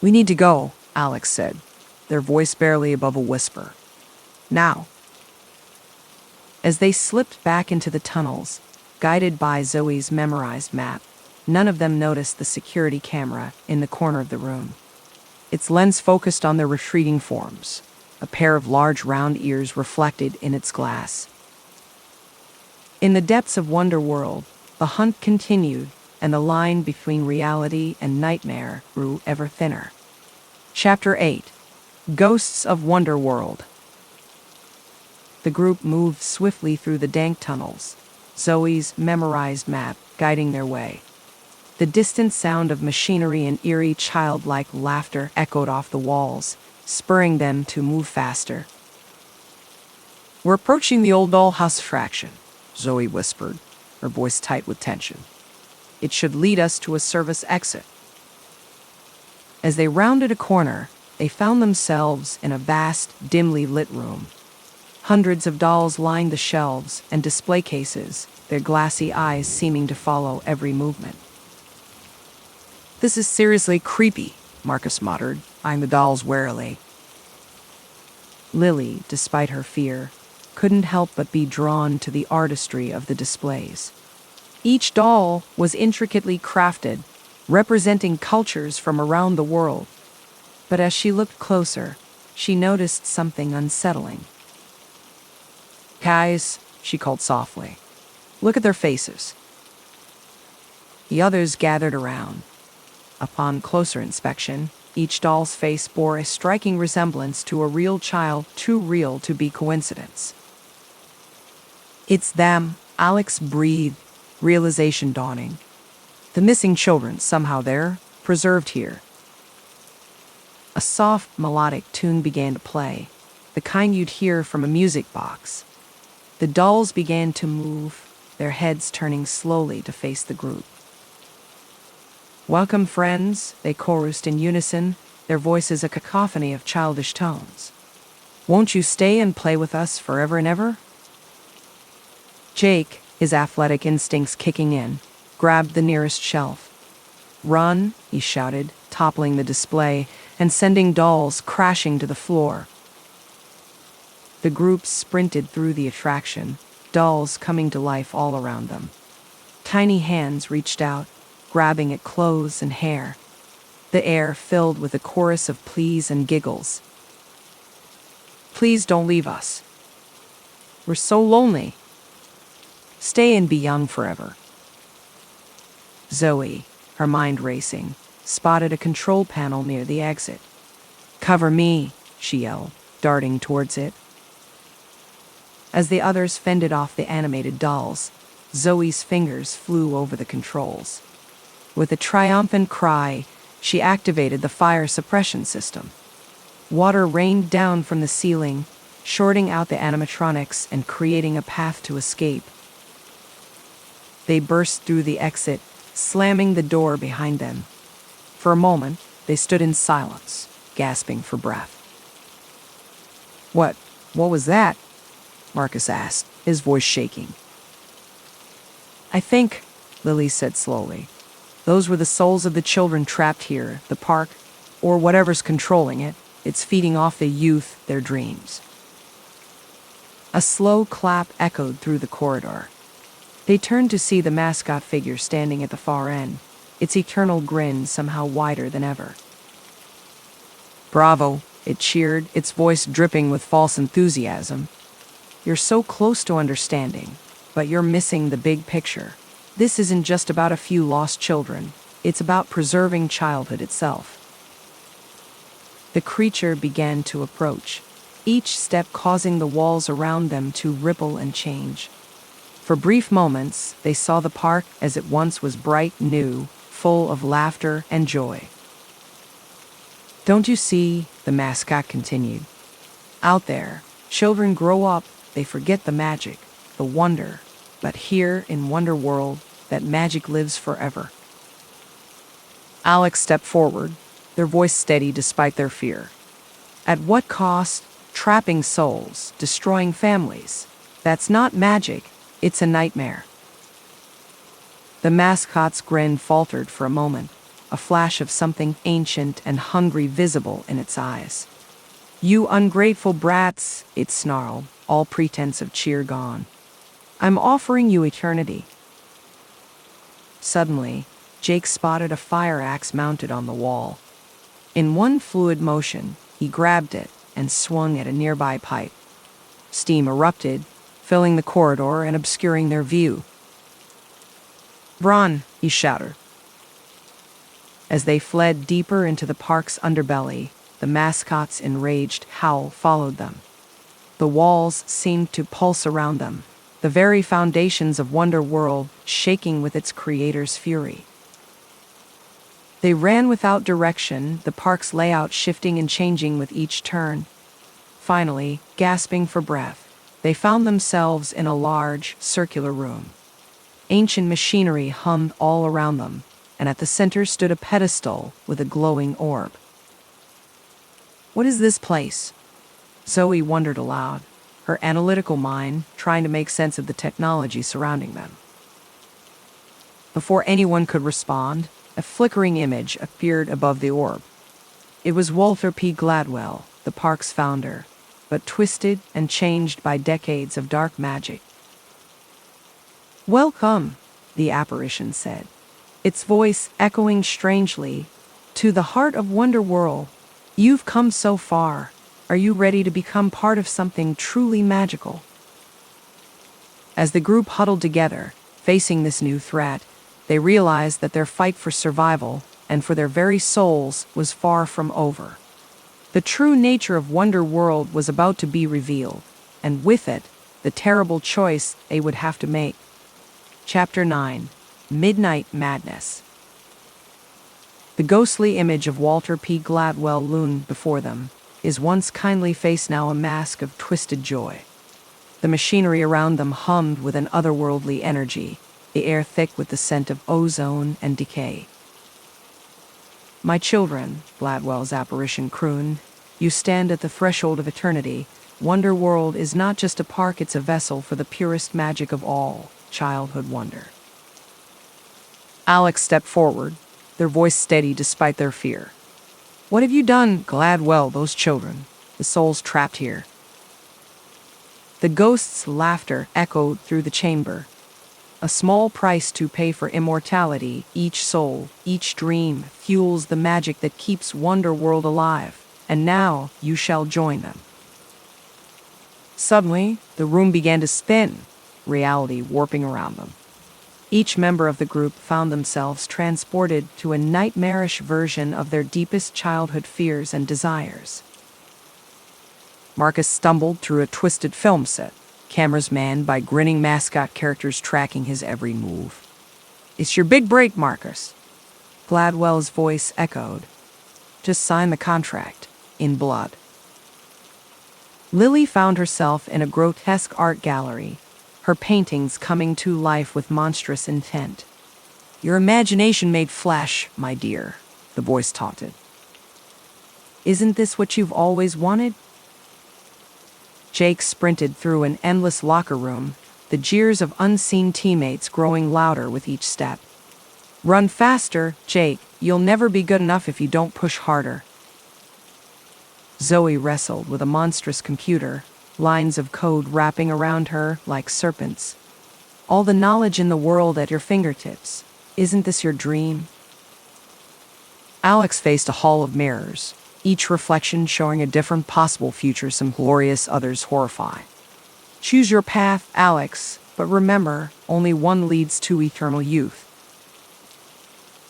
We need to go, Alex said, their voice barely above a whisper. Now. As they slipped back into the tunnels, guided by Zoe's memorized map, none of them noticed the security camera in the corner of the room. Its lens focused on their retreating forms, a pair of large round ears reflected in its glass. In the depths of Wonder World, the hunt continued, and the line between reality and nightmare grew ever thinner. Chapter 8: Ghosts of Wonder World. The group moved swiftly through the dank tunnels, Zoe's memorized map guiding their way. The distant sound of machinery and eerie childlike laughter echoed off the walls, spurring them to move faster. We're approaching the old dollhouse fraction, Zoe whispered, her voice tight with tension. It should lead us to a service exit. As they rounded a corner, they found themselves in a vast, dimly lit room. Hundreds of dolls lined the shelves and display cases, their glassy eyes seeming to follow every movement. This is seriously creepy, Marcus muttered, eyeing the dolls warily. Lily, despite her fear, couldn't help but be drawn to the artistry of the displays. Each doll was intricately crafted, representing cultures from around the world. But as she looked closer, she noticed something unsettling. Guys, she called softly. Look at their faces. The others gathered around. Upon closer inspection, each doll's face bore a striking resemblance to a real child, too real to be coincidence. It's them, Alex breathed, realization dawning. The missing children, somehow there, preserved here. A soft, melodic tune began to play, the kind you'd hear from a music box. The dolls began to move, their heads turning slowly to face the group. Welcome, friends, they chorused in unison, their voices a cacophony of childish tones. Won't you stay and play with us forever and ever? Jake, his athletic instincts kicking in, grabbed the nearest shelf. Run, he shouted, toppling the display and sending dolls crashing to the floor. The group sprinted through the attraction, dolls coming to life all around them. Tiny hands reached out, grabbing at clothes and hair. The air filled with a chorus of pleas and giggles. Please don't leave us. We're so lonely. Stay and be young forever. Zoe, her mind racing, spotted a control panel near the exit. Cover me, she yelled, darting towards it. As the others fended off the animated dolls, Zoe's fingers flew over the controls. With a triumphant cry, she activated the fire suppression system. Water rained down from the ceiling, shorting out the animatronics and creating a path to escape. They burst through the exit, slamming the door behind them. For a moment, they stood in silence, gasping for breath. What was that? Marcus asked, his voice shaking. I think, Lily said slowly, those were the souls of the children trapped here, the park, or whatever's controlling it. It's feeding off the youth, their dreams. A slow clap echoed through the corridor. They turned to see the mascot figure standing at the far end, its eternal grin somehow wider than ever. "Bravo," it cheered, its voice dripping with false enthusiasm. "You're so close to understanding, but you're missing the big picture. This isn't just about a few lost children. It's about preserving childhood itself." The creature began to approach, each step causing the walls around them to ripple and change. For brief moments, they saw the park as it once was bright, new, full of laughter and joy. "Don't you see?" the mascot continued. "Out there, children grow up, they forget the magic, the wonder, but here in Wonder World, that magic lives forever." Alex stepped forward, their voice steady despite their fear. "At what cost? Trapping souls, destroying families. That's not magic, it's a nightmare." The mascot's grin faltered for a moment, a flash of something ancient and hungry visible in its eyes. "You ungrateful brats," it snarled, all pretense of cheer gone. "I'm offering you eternity." Suddenly, Jake spotted a fire axe mounted on the wall. In one fluid motion, he grabbed it and swung at a nearby pipe. Steam erupted, filling the corridor and obscuring their view. "Run!" he shouted. As they fled deeper into the park's underbelly, the mascot's enraged howl followed them. The walls seemed to pulse around them, the very foundations of Wonder World shaking with its creator's fury. They ran without direction, the park's layout shifting and changing with each turn. Finally, gasping for breath, they found themselves in a large, circular room. Ancient machinery hummed all around them, and at the center stood a pedestal with a glowing orb. "What is this place?" Zoe wondered aloud, her analytical mind trying to make sense of the technology surrounding them. Before anyone could respond, a flickering image appeared above the orb. It was Walter P. Gladwell, the park's founder, but twisted and changed by decades of dark magic. "Welcome," the apparition said, its voice echoing strangely, "to the heart of Wonder World. You've come so far. Are you ready to become part of something truly magical?" As the group huddled together, facing this new threat, they realized that their fight for survival and for their very souls was far from over. The true nature of Wonder World was about to be revealed, and with it, the terrible choice they would have to make. Chapter 9: Midnight Madness. The ghostly image of Walter P. Gladwell loomed before them, his once kindly face now a mask of twisted joy. The machinery around them hummed with an otherworldly energy, the air thick with the scent of ozone and decay. "My children," Gladwell's apparition crooned, "you stand at the threshold of eternity. Wonder World is not just a park, it's a vessel for the purest magic of all, childhood wonder." Alex stepped forward, their voice steady despite their fear. "What have you done, Gladwell, those children, the souls trapped here?" The ghost's laughter echoed through the chamber. "A small price to pay for immortality. Each soul, each dream, fuels the magic that keeps Wonder World alive, and now you shall join them." Suddenly, the room began to spin, reality warping around them. Each member of the group found themselves transported to a nightmarish version of their deepest childhood fears and desires. Marcus stumbled through a twisted film set, cameras manned by grinning mascot characters tracking his every move. "It's your big break, Marcus," Gladwell's voice echoed. "Just sign the contract, in blood." Lily found herself in a grotesque art gallery, her paintings coming to life with monstrous intent. "Your imagination made flesh, my dear," the voice taunted. "Isn't this what you've always wanted?" Jake sprinted through an endless locker room, the jeers of unseen teammates growing louder with each step. "Run faster, Jake. You'll never be good enough if you don't push harder." Zoe wrestled with a monstrous computer, lines of code wrapping around her like serpents. All the knowledge in the world at your fingertips. Isn't this your dream? Alex faced a hall of mirrors, each reflection showing a different possible future, some glorious, others horrifying. Choose your path, Alex, but remember, only one leads to eternal youth.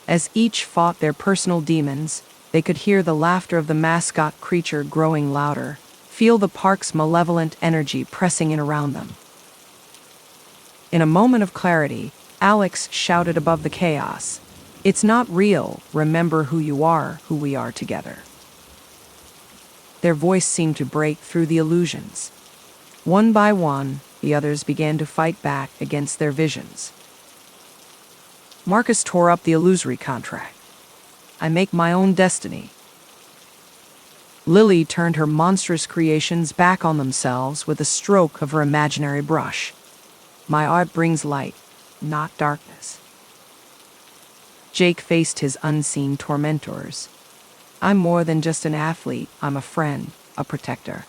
As each fought their personal demons, they could hear the laughter of the mascot creature growing louder, feel the park's malevolent energy pressing in around them. In a moment of clarity, Alex shouted above the chaos, "It's not real. Remember who you are, who we are together." Their voice seemed to break through the illusions. One by one, the others began to fight back against their visions. Marcus tore up the illusory contract. "I make my own destiny." Lily turned her monstrous creations back on themselves with a stroke of her imaginary brush. "My art brings light, not darkness." Jake faced his unseen tormentors. "I'm more than just an athlete. I'm a friend, a protector."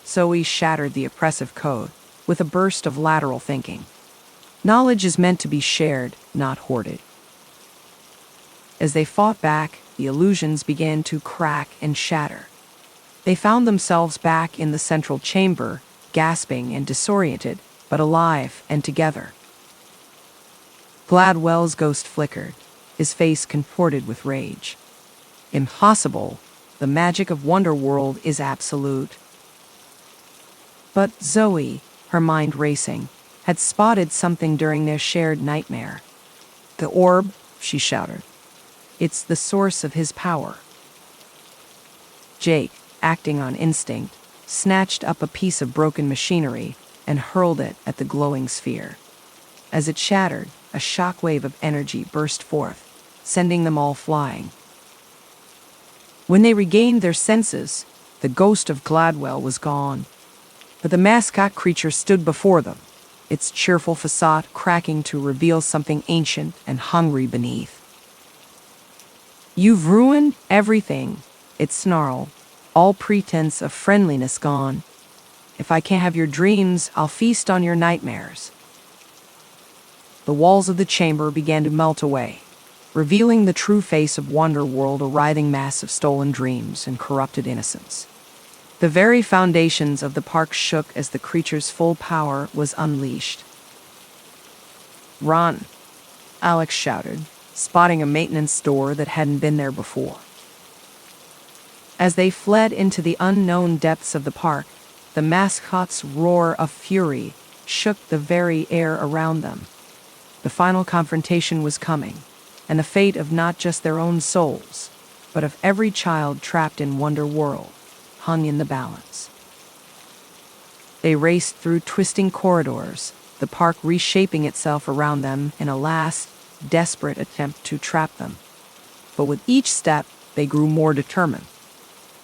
Zoe shattered the oppressive code with a burst of lateral thinking. Knowledge is meant to be shared, not hoarded. As they fought back, the illusions began to crack and shatter. They found themselves back in the central chamber, gasping and disoriented, but alive and together. Gladwell's ghost flickered, his face contorted with rage. "Impossible. The magic of Wonderworld is absolute." But Zoe, her mind racing, had spotted something during their shared nightmare. "The orb," she shouted. "It's the source of his power." Jake, acting on instinct, snatched up a piece of broken machinery and hurled it at the glowing sphere. As it shattered, a shockwave of energy burst forth, sending them all flying. When they regained their senses, the ghost of Gladwell was gone. But the mascot creature stood before them, its cheerful facade cracking to reveal something ancient and hungry beneath. "You've ruined everything," it snarled, all pretense of friendliness gone. "If I can't have your dreams, I'll feast on your nightmares." The walls of the chamber began to melt away, revealing the true face of Wonderworld, a writhing mass of stolen dreams and corrupted innocence. The very foundations of the park shook as the creature's full power was unleashed. "Run!" Alex shouted, spotting a maintenance door that hadn't been there before. As they fled into the unknown depths of the park, the mascot's roar of fury shook the very air around them. The final confrontation was coming, and the fate of not just their own souls, but of every child trapped in Wonderworld, hung in the balance. They raced through twisting corridors, the park reshaping itself around them in a last, desperate attempt to trap them. But with each step, they grew more determined.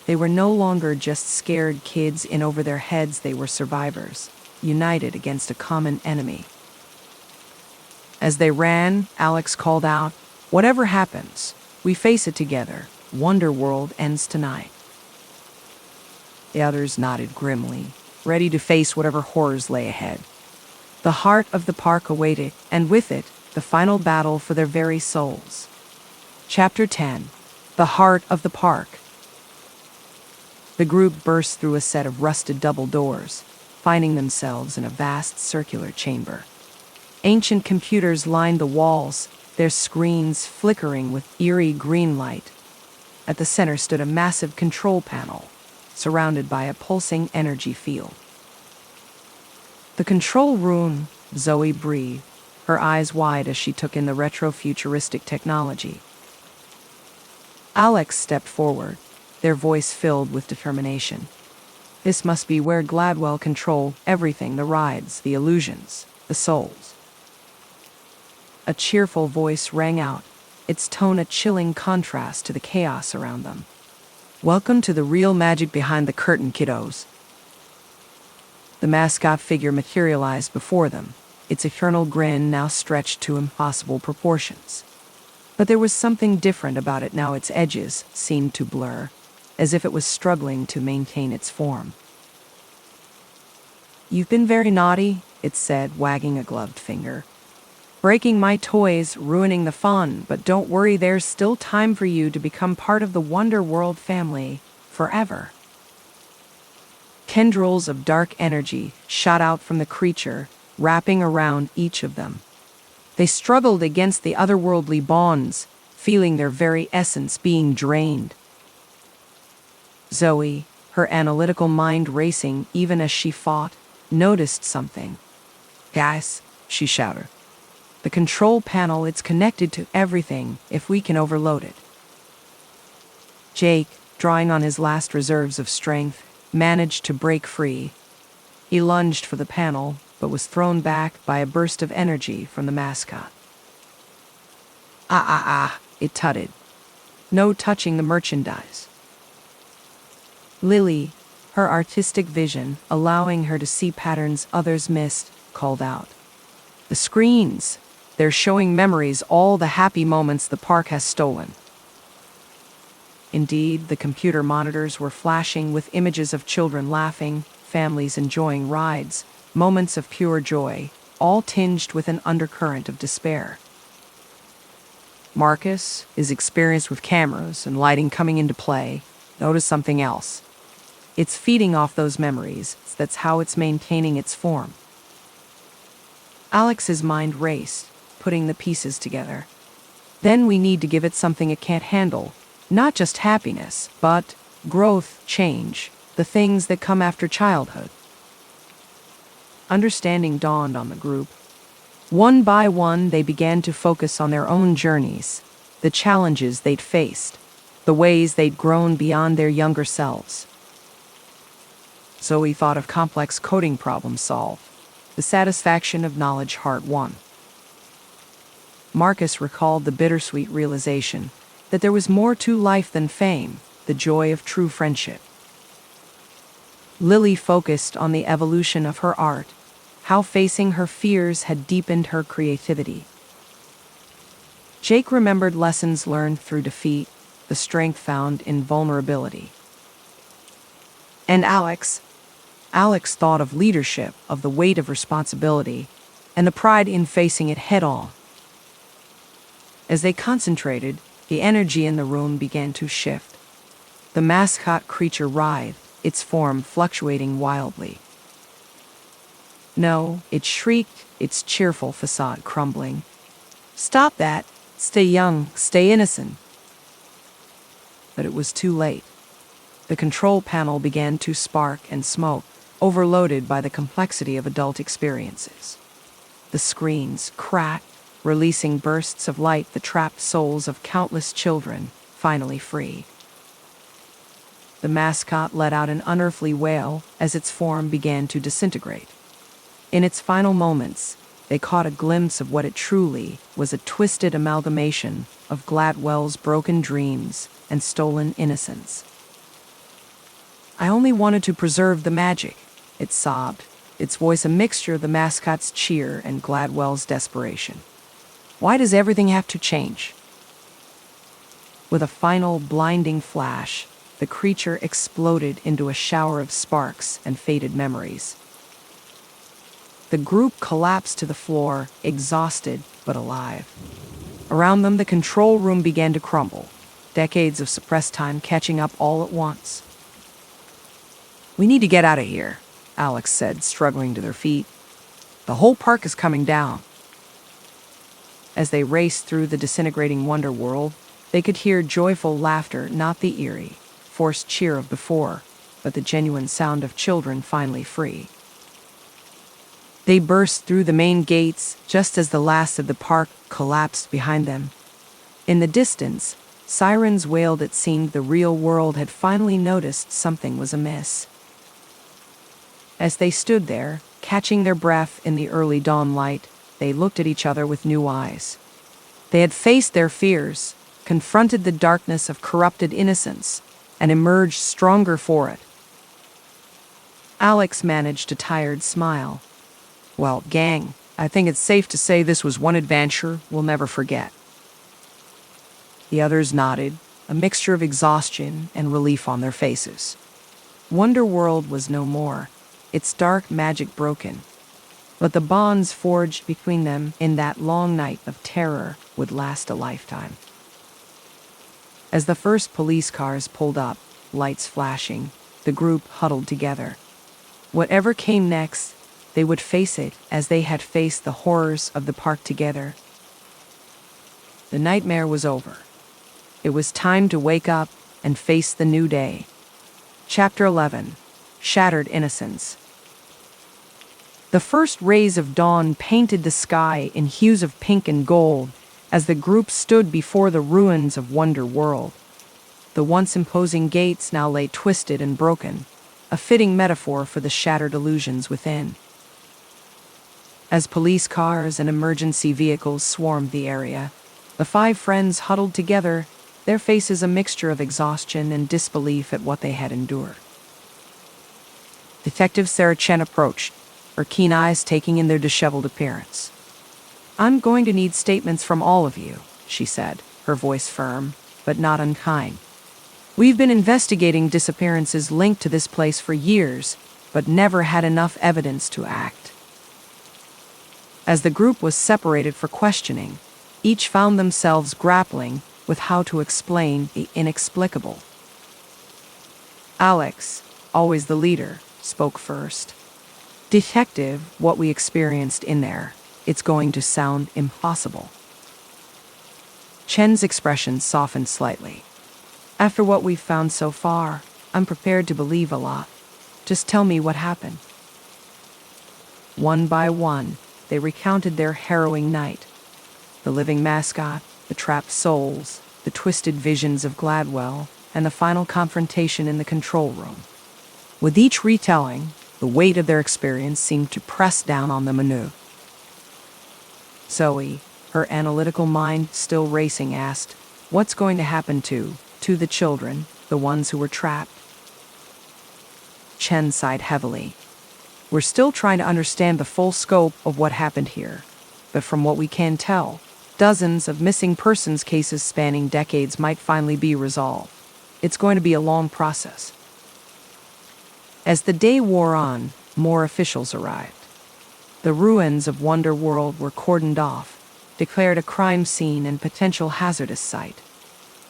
They were no longer just scared kids in over their heads, they were survivors, united against a common enemy. As they ran, Alex called out, "Whatever happens, we face it together. Wonderworld ends tonight." The others nodded grimly, ready to face whatever horrors lay ahead. The heart of the park awaited, and with it, the final battle for their very souls. Chapter 10. The Heart of the Park. The group burst through a set of rusted double doors, finding themselves in a vast circular chamber. Ancient computers lined the walls, their screens flickering with eerie green light. At the center stood a massive control panel, surrounded by a pulsing energy field. "The control room," Zoe breathed, her eyes wide as she took in the retro-futuristic technology. Alex stepped forward, their voice filled with determination. "This must be where Gladwell controlled everything, the rides, the illusions, the souls." A cheerful voice rang out, its tone a chilling contrast to the chaos around them. "Welcome to the real magic behind the curtain, kiddos." The mascot figure materialized before them, its eternal grin now stretched to impossible proportions. But there was something different about it now, its edges seemed to blur. as if it was struggling to maintain its form. "You've been very naughty," it said, wagging a gloved finger. "Breaking my toys, ruining the fun, but don't worry, there's still time for you to become part of the Wonder World family forever." Tendrils of dark energy shot out from the creature, wrapping around each of them. They struggled against the otherworldly bonds, feeling their very essence being drained. Zoe, her analytical mind racing even as she fought, noticed something. "Guys," she shouted. "The control panel, it's connected to everything if we can overload it." Jake, drawing on his last reserves of strength, managed to break free. He lunged for the panel, but was thrown back by a burst of energy from the mascot. "Ah, it tutted. "No touching the merchandise." Lily, her artistic vision allowing her to see patterns others missed, called out. "The screens! They're showing memories, all the happy moments the park has stolen." Indeed, the computer monitors were flashing with images of children laughing, families enjoying rides, moments of pure joy, all tinged with an undercurrent of despair. Marcus, his experience with cameras and lighting coming into play, noticed something else. It's feeding off those memories. That's how it's maintaining its form. Alex's mind raced, putting the pieces together. Then we need to give it something it can't handle. Not just happiness, but growth, change, the things that come after childhood. Understanding dawned on the group. One by one, they began to focus on their own journeys, the challenges they'd faced, the ways they'd grown beyond their younger selves. Zoe thought of complex coding problems solved, the satisfaction of knowledge heart won. Marcus recalled the bittersweet realization that there was more to life than fame, the joy of true friendship. Lily focused on the evolution of her art, how facing her fears had deepened her creativity. Jake remembered lessons learned through defeat, the strength found in vulnerability. And Alex thought of leadership, of the weight of responsibility, and the pride in facing it head-on. As they concentrated, the energy in the room began to shift. The mascot creature writhed, its form fluctuating wildly. "No," it shrieked, its cheerful facade crumbling. "Stop that! Stay young, stay innocent." But it was too late. The control panel began to spark and smoke, overloaded by the complexity of adult experiences. The screens cracked, releasing bursts of light that trapped souls of countless children, finally free. The mascot let out an unearthly wail as its form began to disintegrate. In its final moments, they caught a glimpse of what it truly was, a twisted amalgamation of Gladwell's broken dreams and stolen innocence. "I only wanted to preserve the magic," it sobbed, its voice a mixture of the mascot's cheer and Gladwell's desperation. "Why does everything have to change?" With a final blinding flash, the creature exploded into a shower of sparks and faded memories. The group collapsed to the floor, exhausted but alive. Around them, the control room began to crumble, decades of suppressed time catching up all at once. "We need to get out of here," Alex said, struggling to their feet. "The whole park is coming down." As they raced through the disintegrating wonder world, they could hear joyful laughter, not the eerie, forced cheer of before, but the genuine sound of children finally free. They burst through the main gates just as the last of the park collapsed behind them. In the distance, sirens wailed. It seemed the real world had finally noticed something was amiss. As they stood there, catching their breath in the early dawn light, they looked at each other with new eyes. They had faced their fears, confronted the darkness of corrupted innocence, and emerged stronger for it. Alex managed a tired smile. "Well, gang, I think it's safe to say this was one adventure we'll never forget." The others nodded, a mixture of exhaustion and relief on their faces. Wonderworld was no more, its dark magic broken, but the bonds forged between them in that long night of terror would last a lifetime. As the first police cars pulled up, lights flashing, the group huddled together. Whatever came next, they would face it as they had faced the horrors of the park together. The nightmare was over. It was time to wake up and face the new day. Chapter 11. Shattered Innocence. The first rays of dawn painted the sky in hues of pink and gold as the group stood before the ruins of Wonder World. The once imposing gates now lay twisted and broken, a fitting metaphor for the shattered illusions within. As police cars and emergency vehicles swarmed the area, the five friends huddled together, their faces a mixture of exhaustion and disbelief at what they had endured. Detective Sarah Chen approached, her keen eyes taking in their disheveled appearance. "I'm going to need statements from all of you," she said, her voice firm, but not unkind. "We've been investigating disappearances linked to this place for years, but never had enough evidence to act." As the group was separated for questioning, each found themselves grappling with how to explain the inexplicable. Alex, always the leader, spoke first. "Detective, what we experienced in there, it's going to sound impossible." Chen's expression softened slightly. "After what we've found so far, I'm prepared to believe a lot. Just tell me what happened." One by one, they recounted their harrowing night. The living mascot, the trapped souls, the twisted visions of Gladwell, and the final confrontation in the control room. With each retelling, the weight of their experience seemed to press down on them anew. Zoe, her analytical mind still racing, asked, "What's going to happen to the children, the ones who were trapped?" Chen sighed heavily. "We're still trying to understand the full scope of what happened here, but from what we can tell, dozens of missing persons cases spanning decades might finally be resolved. It's going to be a long process." As the day wore on, more officials arrived. The ruins of Wonder World were cordoned off, declared a crime scene and potential hazardous site.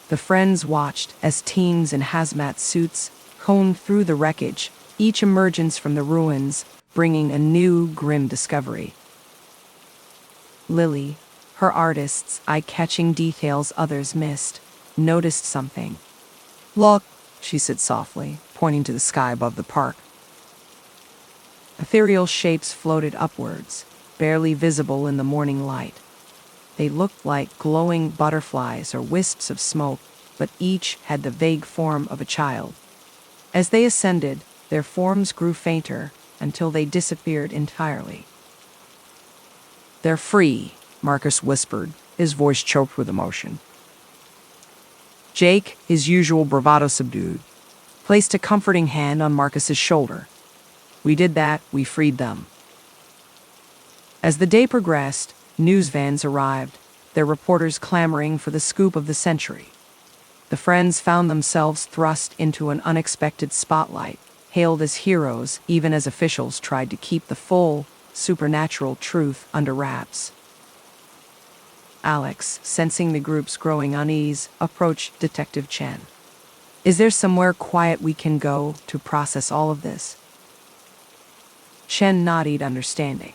The friends watched as teams in hazmat suits combed through the wreckage, each emergence from the ruins bringing a new, grim discovery. Lily, her artist's eye-catching details others missed, noticed something. "Look," she said softly, pointing to the sky above the park. Ethereal shapes floated upwards, barely visible in the morning light. They looked like glowing butterflies or wisps of smoke, but each had the vague form of a child. As they ascended, their forms grew fainter until they disappeared entirely. "They're free," Marcus whispered, his voice choked with emotion. Jake, his usual bravado subdued, placed a comforting hand on Marcus's shoulder. "We did that, we freed them." As the day progressed, news vans arrived, their reporters clamoring for the scoop of the century. The friends found themselves thrust into an unexpected spotlight, hailed as heroes even as officials tried to keep the full, supernatural truth under wraps. Alex, sensing the group's growing unease, approached Detective Chen. "Is there somewhere quiet we can go to process all of this?" Chen nodded, understanding.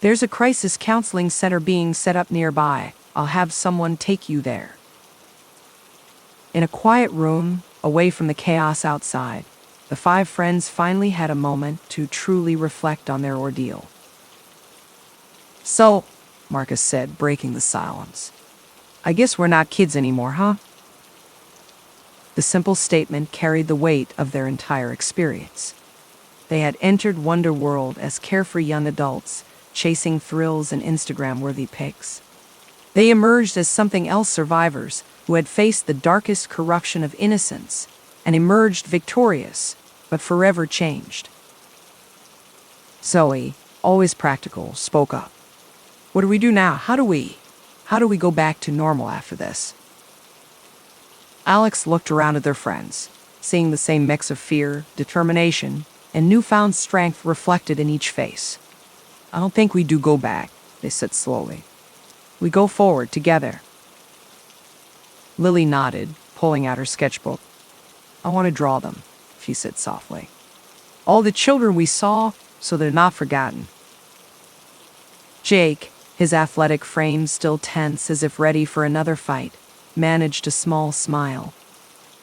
"There's a crisis counseling center being set up nearby. I'll have someone take you there." In a quiet room, away from the chaos outside, the five friends finally had a moment to truly reflect on their ordeal. "So," Marcus said, breaking the silence, "I guess we're not kids anymore, huh?" The simple statement carried the weight of their entire experience. They had entered Wonder World as carefree young adults, chasing thrills and Instagram-worthy pics. They emerged as something else, survivors who had faced the darkest corruption of innocence and emerged victorious, but forever changed. Zoe, always practical, spoke up. "What do we do now? How do we go back to normal after this?" Alex looked around at their friends, seeing the same mix of fear, determination, and newfound strength reflected in each face. "I don't think we do go back," they said slowly. "We go forward together." Lily nodded, pulling out her sketchbook. "I want to draw them," she said softly. "All the children we saw, so they're not forgotten." Jake, his athletic frame still tense as if ready for another fight, managed a small smile.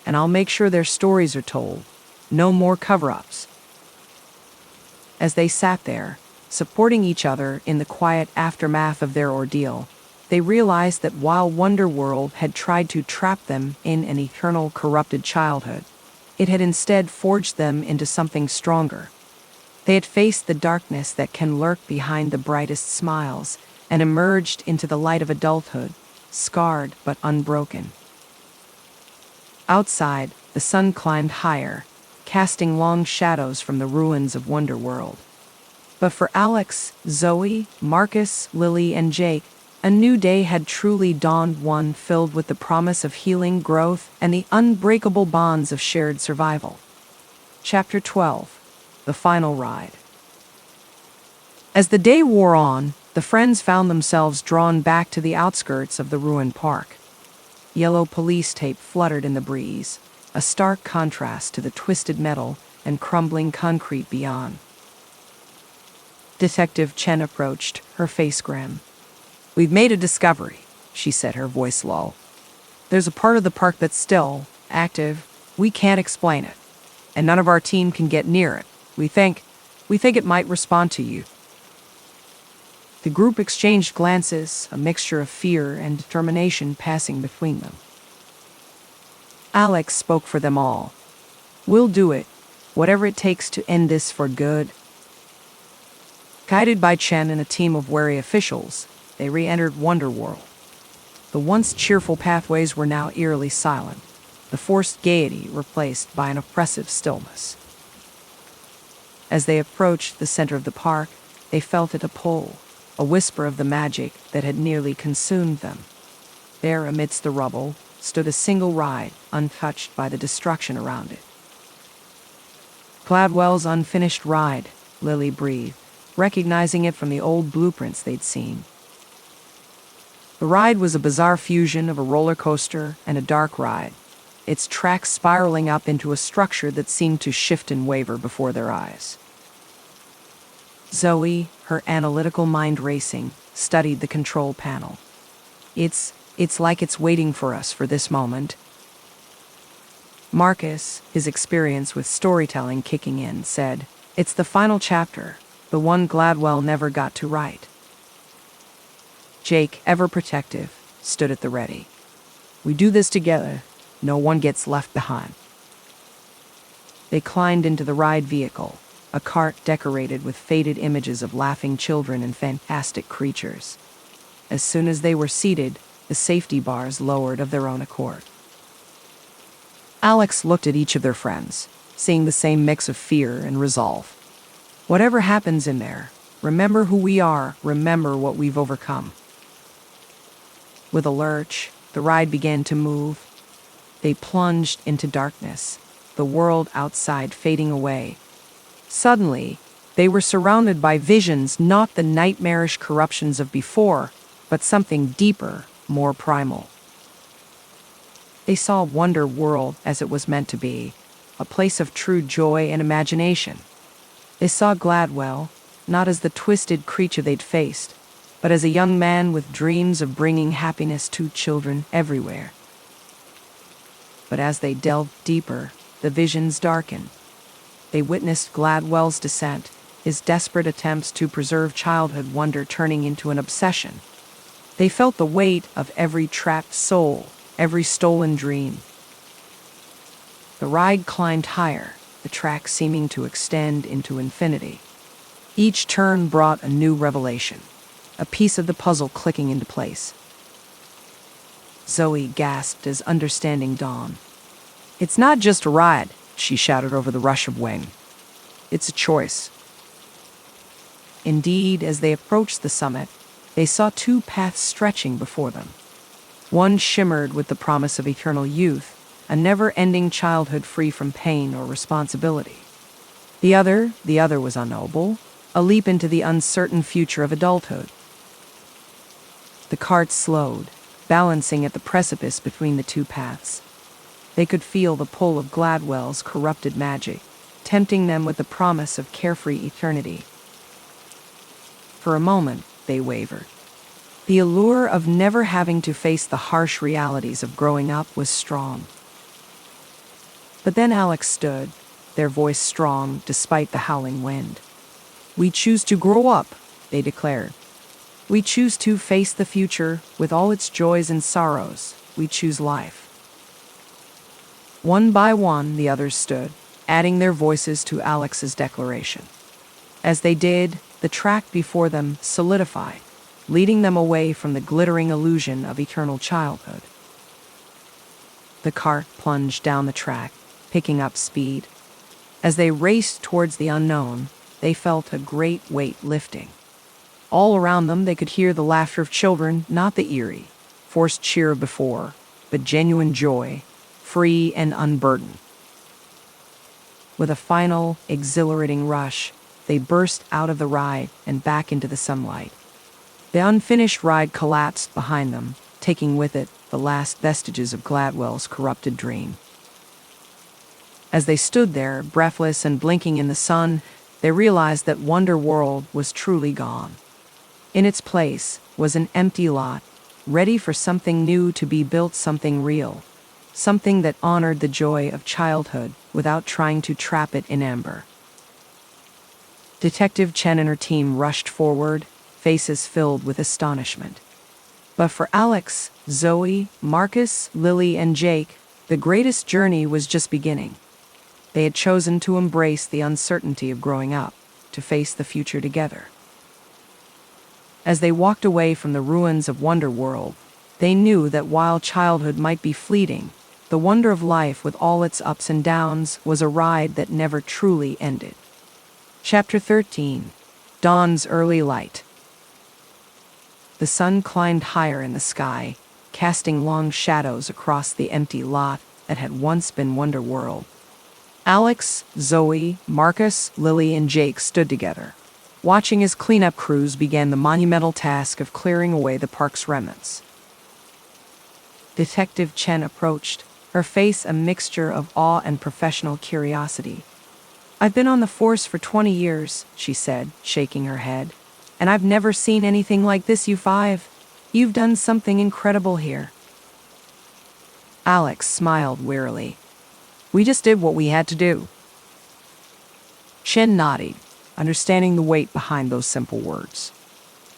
"And I'll make sure their stories are told. No more cover-ups." As they sat there, supporting each other in the quiet aftermath of their ordeal, they realized that while Wonderworld had tried to trap them in an eternal corrupted childhood, it had instead forged them into something stronger. They had faced the darkness that can lurk behind the brightest smiles and emerged into the light of adulthood, scarred but unbroken. Outside, the sun climbed higher, casting long shadows from the ruins of Wonderworld. But for Alex, Zoe, Marcus, Lily, and Jake, a new day had truly dawned, one filled with the promise of healing, growth, and the unbreakable bonds of shared survival. Chapter 12. The Final Ride. As the day wore on, the friends found themselves drawn back to the outskirts of the ruined park. Yellow police tape fluttered in the breeze, a stark contrast to the twisted metal and crumbling concrete beyond. Detective Chen approached, her face grim. "We've made a discovery," she said, her voice low. "There's a part of the park that's still active. We can't explain it, and none of our team can get near it. We think it might respond to you." The group exchanged glances, a mixture of fear and determination passing between them. Alex spoke for them all. "We'll do it, whatever it takes to end this for good." Guided by Chen and a team of wary officials, they re-entered Wonderworld. The once cheerful pathways were now eerily silent, the forced gaiety replaced by an oppressive stillness. As they approached the center of the park, they felt it a pull, a whisper of the magic that had nearly consumed them. There, amidst the rubble, stood a single ride, untouched by the destruction around it. "Gladwell's unfinished ride," Lily breathed, recognizing it from the old blueprints they'd seen. The ride was a bizarre fusion of a roller coaster and a dark ride, its tracks spiraling up into a structure that seemed to shift and waver before their eyes. Zoe, her analytical mind racing, studied the control panel. It's like it's waiting for us for this moment." Marcus, his experience with storytelling kicking in, said, "It's the final chapter, the one Gladwell never got to write." Jake, ever protective, stood at the ready. "We do this together. No one gets left behind." They climbed into the ride vehicle, a cart decorated with faded images of laughing children and fantastic creatures. As soon as they were seated, the safety bars lowered of their own accord. Alex looked at each of their friends, seeing the same mix of fear and resolve. "Whatever happens in there, remember who we are, remember what we've overcome." With a lurch, the ride began to move. They plunged into darkness, the world outside fading away. Suddenly, they were surrounded by visions, not the nightmarish corruptions of before, but something deeper, more primal. They saw Wonderworld as it was meant to be, a place of true joy and imagination. They saw Gladwell, not as the twisted creature they'd faced, but as a young man with dreams of bringing happiness to children everywhere. But as they delved deeper, the visions darkened. They witnessed Gladwell's descent, his desperate attempts to preserve childhood wonder turning into an obsession. They felt the weight of every trapped soul, every stolen dream. The ride climbed higher, the track seeming to extend into infinity. Each turn brought a new revelation, a piece of the puzzle clicking into place. Zoe gasped as understanding dawned. "It's not just a ride," she shouted over the rush of wind. "It's a choice." Indeed, as they approached the summit, they saw two paths stretching before them. One shimmered with the promise of eternal youth, a never-ending childhood free from pain or responsibility. The other was unknowable, a leap into the uncertain future of adulthood. The cart slowed, balancing at the precipice between the two paths. They could feel the pull of Gladwell's corrupted magic, tempting them with the promise of carefree eternity. For a moment, they wavered. The allure of never having to face the harsh realities of growing up was strong. But then Alex stood, their voice strong despite the howling wind. "We choose to grow up," they declared. "We choose to face the future with all its joys and sorrows. We choose life." One by one, the others stood, adding their voices to Alex's declaration. As they did, the track before them solidified, leading them away from the glittering illusion of eternal childhood. The cart plunged down the track, picking up speed. As they raced towards the unknown, they felt a great weight lifting. All around them, they could hear the laughter of children, not the eerie, forced cheer of before, but genuine joy, free and unburdened. With a final, exhilarating rush, they burst out of the ride and back into the sunlight. The unfinished ride collapsed behind them, taking with it the last vestiges of Gladwell's corrupted dream. As they stood there, breathless and blinking in the sun, they realized that Wonder World was truly gone. In its place was an empty lot, ready for something new to be built, something real, something that honored the joy of childhood without trying to trap it in amber. Detective Chen and her team rushed forward, faces filled with astonishment. But for Alex, Zoe, Marcus, Lily, and Jake, the greatest journey was just beginning. They had chosen to embrace the uncertainty of growing up, to face the future together. As they walked away from the ruins of Wonder World, they knew that while childhood might be fleeting, the wonder of life with all its ups and downs was a ride that never truly ended. Chapter 13. Dawn's Early Light. The sun climbed higher in the sky, casting long shadows across the empty lot that had once been Wonder World. Alex, Zoe, Marcus, Lily, and Jake stood together, watching as cleanup crews began the monumental task of clearing away the park's remnants. Detective Chen approached, her face a mixture of awe and professional curiosity. "I've been on the force for 20 years, she said, shaking her head. "And I've never seen anything like this, you five. You've done something incredible here." Alex smiled wearily. "We just did what we had to do." Chen nodded, understanding the weight behind those simple words.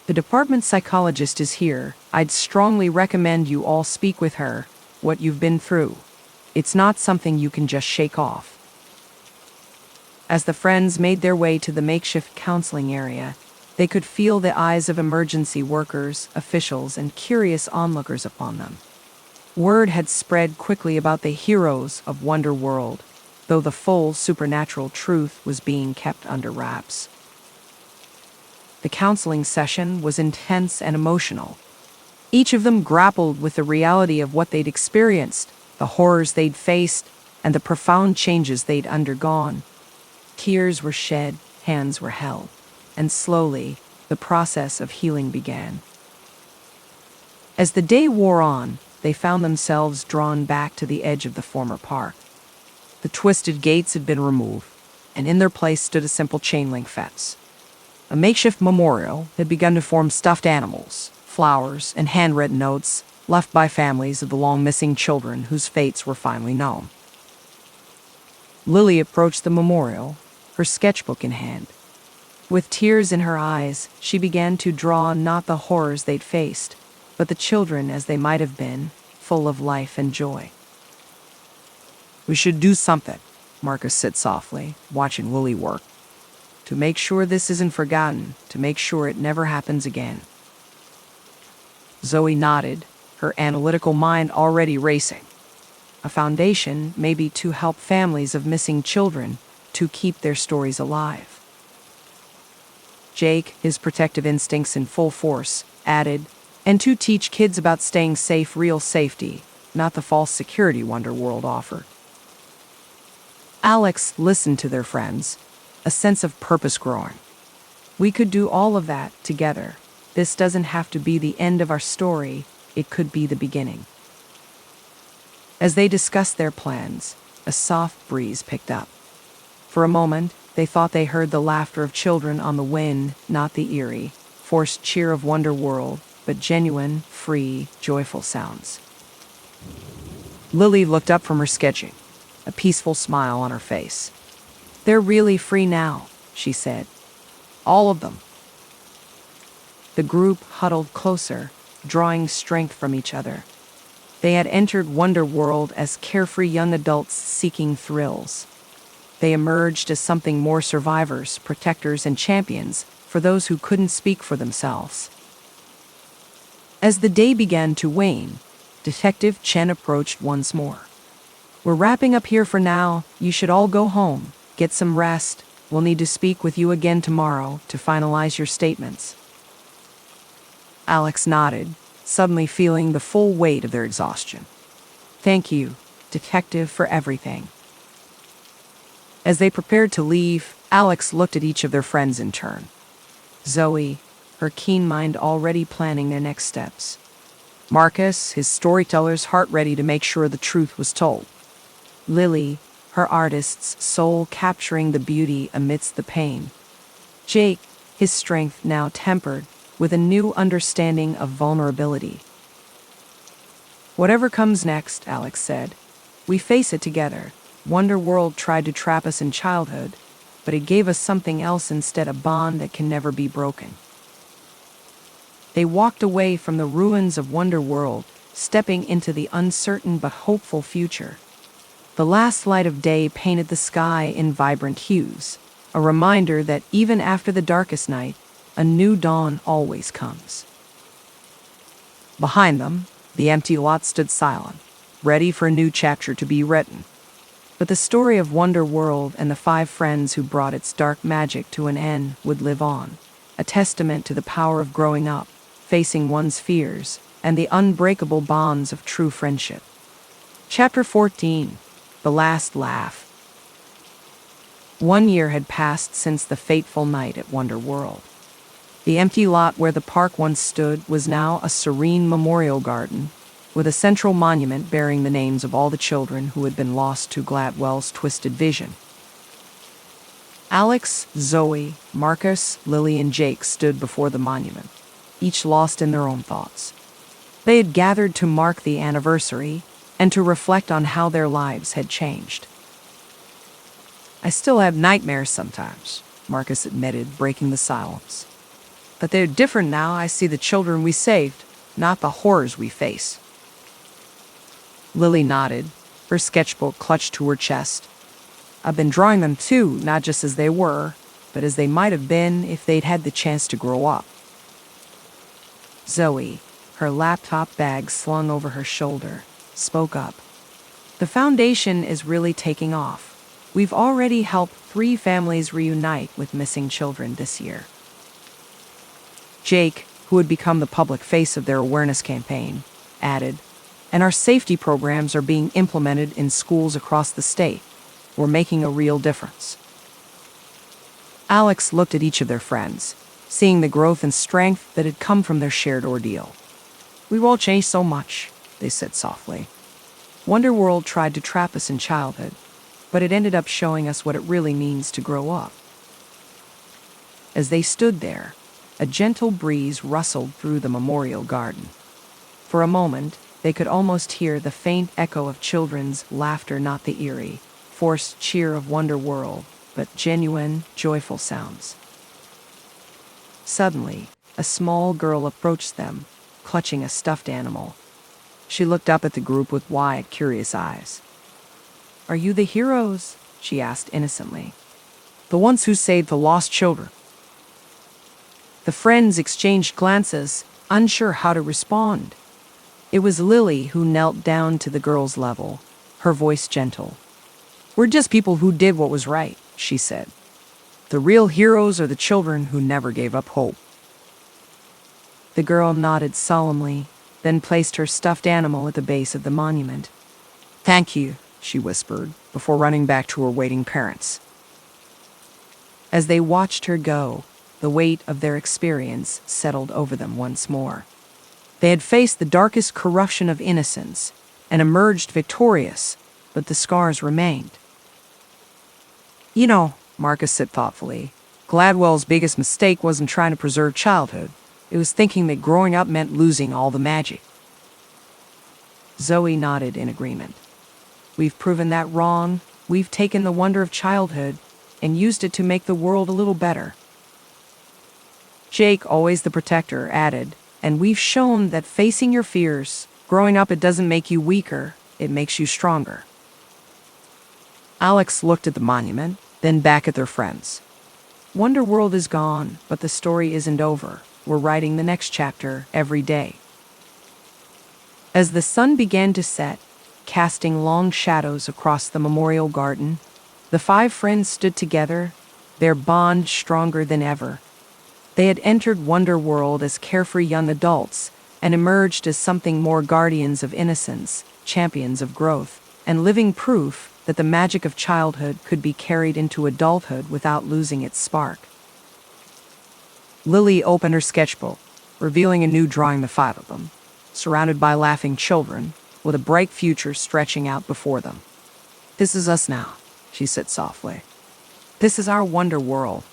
"The department psychologist is here. I'd strongly recommend you all speak with her, what you've been through. It's not something you can just shake off." As the friends made their way to the makeshift counseling area, they could feel the eyes of emergency workers, officials, and curious onlookers upon them. Word had spread quickly about the heroes of Wonder World, though the full supernatural truth was being kept under wraps. The counseling session was intense and emotional. Each of them grappled with the reality of what they'd experienced, the horrors they'd faced, and the profound changes they'd undergone. Tears were shed, hands were held, and slowly, the process of healing began. As the day wore on, they found themselves drawn back to the edge of the former park. The twisted gates had been removed, and in their place stood a simple chain-link fence. A makeshift memorial had begun to form stuffed animals, flowers, and handwritten notes left by families of the long-missing children whose fates were finally known. Lily approached the memorial, her sketchbook in hand. With tears in her eyes, she began to draw not the horrors they'd faced, but the children as they might have been, full of life and joy. "We should do something," Marcus said softly, watching Lily work. "To make sure this isn't forgotten, to make sure it never happens again." Zoe nodded, her analytical mind already racing. A foundation, maybe to help families of missing children to keep their stories alive. Jake, his protective instincts in full force, added, "And to teach kids about staying safe, real safety, not the false security Wonderworld offered. Alex listened to their friends, a sense of purpose growing. We could do all of that together. This doesn't have to be the end of our story, it could be the beginning. As they discussed their plans, a soft breeze picked up. For a moment, they thought they heard the laughter of children on the wind, not the eerie, forced cheer of Wonderworld, but genuine, free, joyful sounds. Lily looked up from her sketching, a peaceful smile on her face. "They're really free now," she said. "All of them." The group huddled closer, drawing strength from each other. They had entered Wonderworld as carefree young adults seeking thrills. They emerged as something more: survivors, protectors, and champions for those who couldn't speak for themselves. As the day began to wane, Detective Chen approached once more. "We're wrapping up here for now. You should all go home, get some rest. We'll need to speak with you again tomorrow to finalize your statements." Alex nodded, suddenly feeling the full weight of their exhaustion. "Thank you, Detective, for everything." As they prepared to leave, Alex looked at each of their friends in turn. Zoe, her keen mind already planning their next steps. Marcus, his storyteller's heart ready to make sure the truth was told. Lily, her artist's soul capturing the beauty amidst the pain. Jake, his strength now tempered with a new understanding of vulnerability. "Whatever comes next," Alex said, "we face it together. Wonderworld tried to trap us in childhood, but it gave us something else instead, a bond that can never be broken." They walked away from the ruins of Wonderworld, stepping into the uncertain but hopeful future. The last light of day painted the sky in vibrant hues, a reminder that even after the darkest night, a new dawn always comes. Behind them, the empty lot stood silent, ready for a new chapter to be written. But the story of Wonderworld and the 5 friends who brought its dark magic to an end would live on, a testament to the power of growing up, facing one's fears, and the unbreakable bonds of true friendship. Chapter 14. The Last Laugh. 1 year had passed since the fateful night at Wonderworld. The empty lot where the park once stood was now a serene memorial garden, with a central monument bearing the names of all the children who had been lost to Gladwell's twisted vision. Alex, Zoe, Marcus, Lily, and Jake stood before the monument, each lost in their own thoughts. They had gathered to mark the anniversary and to reflect on how their lives had changed. "I still have nightmares sometimes," Marcus admitted, breaking the silence. "But they're different now. I see the children we saved, not the horrors we face." Lily nodded, her sketchbook clutched to her chest. "I've been drawing them too, not just as they were, but as they might have been if they'd had the chance to grow up." Zoe, her laptop bag slung over her shoulder, spoke up. "The foundation is really taking off. We've already helped 3 families reunite with missing children this year." Jake, who had become the public face of their awareness campaign, added, "And our safety programs are being implemented in schools across the state. We're making a real difference." Alex looked at each of their friends, seeing the growth and strength that had come from their shared ordeal. "We've all changed so much," they said softly. "Wonderworld tried to trap us in childhood, but it ended up showing us what it really means to grow up." As they stood there, a gentle breeze rustled through the memorial garden. For a moment, they could almost hear the faint echo of children's laughter, not the eerie, forced cheer of Wonderworld, but genuine, joyful sounds. Suddenly, a small girl approached them, clutching a stuffed animal. She looked up at the group with wide, curious eyes. "Are you the heroes?" she asked innocently. "The ones who saved the lost children?" The friends exchanged glances, unsure how to respond. It was Lily who knelt down to the girl's level, her voice gentle. "We're just people who did what was right," she said. "The real heroes are the children who never gave up hope." The girl nodded solemnly, then placed her stuffed animal at the base of the monument. "Thank you," she whispered, before running back to her waiting parents. As they watched her go, the weight of their experience settled over them once more. They had faced the darkest corruption of innocence and emerged victorious, but the scars remained. "You know," Marcus said thoughtfully, "Gladwell's biggest mistake wasn't trying to preserve childhood. It was thinking that growing up meant losing all the magic." Zoe nodded in agreement. "We've proven that wrong. We've taken the wonder of childhood and used it to make the world a little better." Jake, always the protector, added, "And we've shown that facing your fears, growing up, it doesn't make you weaker, it makes you stronger." Alex looked at the monument, then back at their friends. "Wonderworld is gone, but the story isn't over. We're writing the next chapter every day." As the sun began to set, casting long shadows across the memorial garden, the five friends stood together, their bond stronger than ever. They had entered Wonderworld as carefree young adults and emerged as something more, guardians of innocence, champions of growth, and living proof that the magic of childhood could be carried into adulthood without losing its spark. Lily opened her sketchbook, revealing a new drawing of the five of them, surrounded by laughing children, with a bright future stretching out before them. "This is us now," she said softly. "This is our wonder world."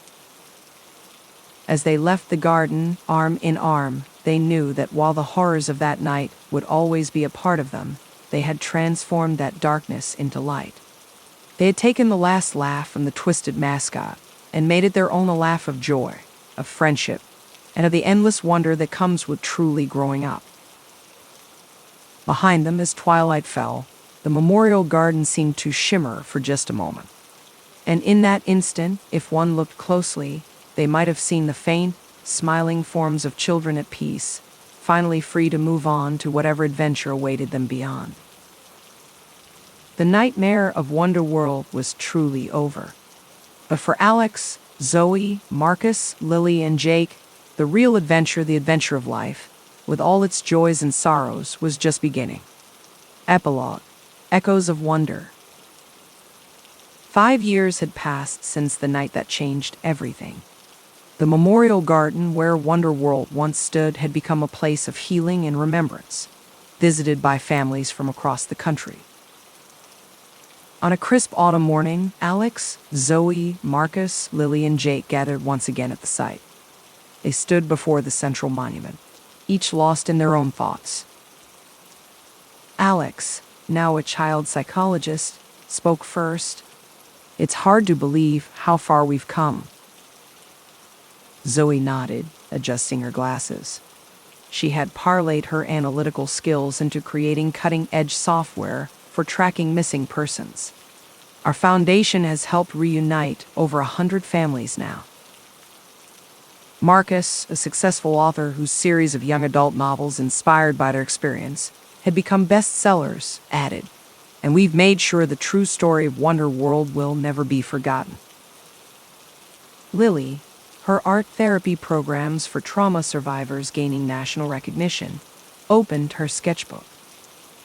As they left the garden, arm in arm, they knew that while the horrors of that night would always be a part of them, they had transformed that darkness into light. They had taken the last laugh from the twisted mascot and made it their own, a laugh of joy, of friendship, and of the endless wonder that comes with truly growing up. Behind them, as twilight fell, the memorial garden seemed to shimmer for just a moment. And in that instant, if one looked closely, they might have seen the faint, smiling forms of children at peace, finally free to move on to whatever adventure awaited them beyond. The nightmare of Wonderworld was truly over. But for Alex, Zoe, Marcus, Lily, and Jake, the real adventure, the adventure of life, with all its joys and sorrows, was just beginning. Epilogue. Echoes of Wonder. 5 years had passed since the night that changed everything. The memorial garden where Wonderworld once stood had become a place of healing and remembrance, visited by families from across the country. On a crisp autumn morning, Alex, Zoe, Marcus, Lily, and Jake gathered once again at the site. They stood before the central monument, each lost in their own thoughts. Alex, now a child psychologist, spoke first. "It's hard to believe how far we've come." Zoe nodded, adjusting her glasses. She had parlayed her analytical skills into creating cutting-edge software for tracking missing persons. "Our foundation has helped reunite over 100 families now." Marcus, a successful author whose series of young adult novels inspired by their experience had become bestsellers, added, "And we've made sure the true story of Wonderworld will never be forgotten." Lily, her art therapy programs for trauma survivors gaining national recognition, opened her sketchbook.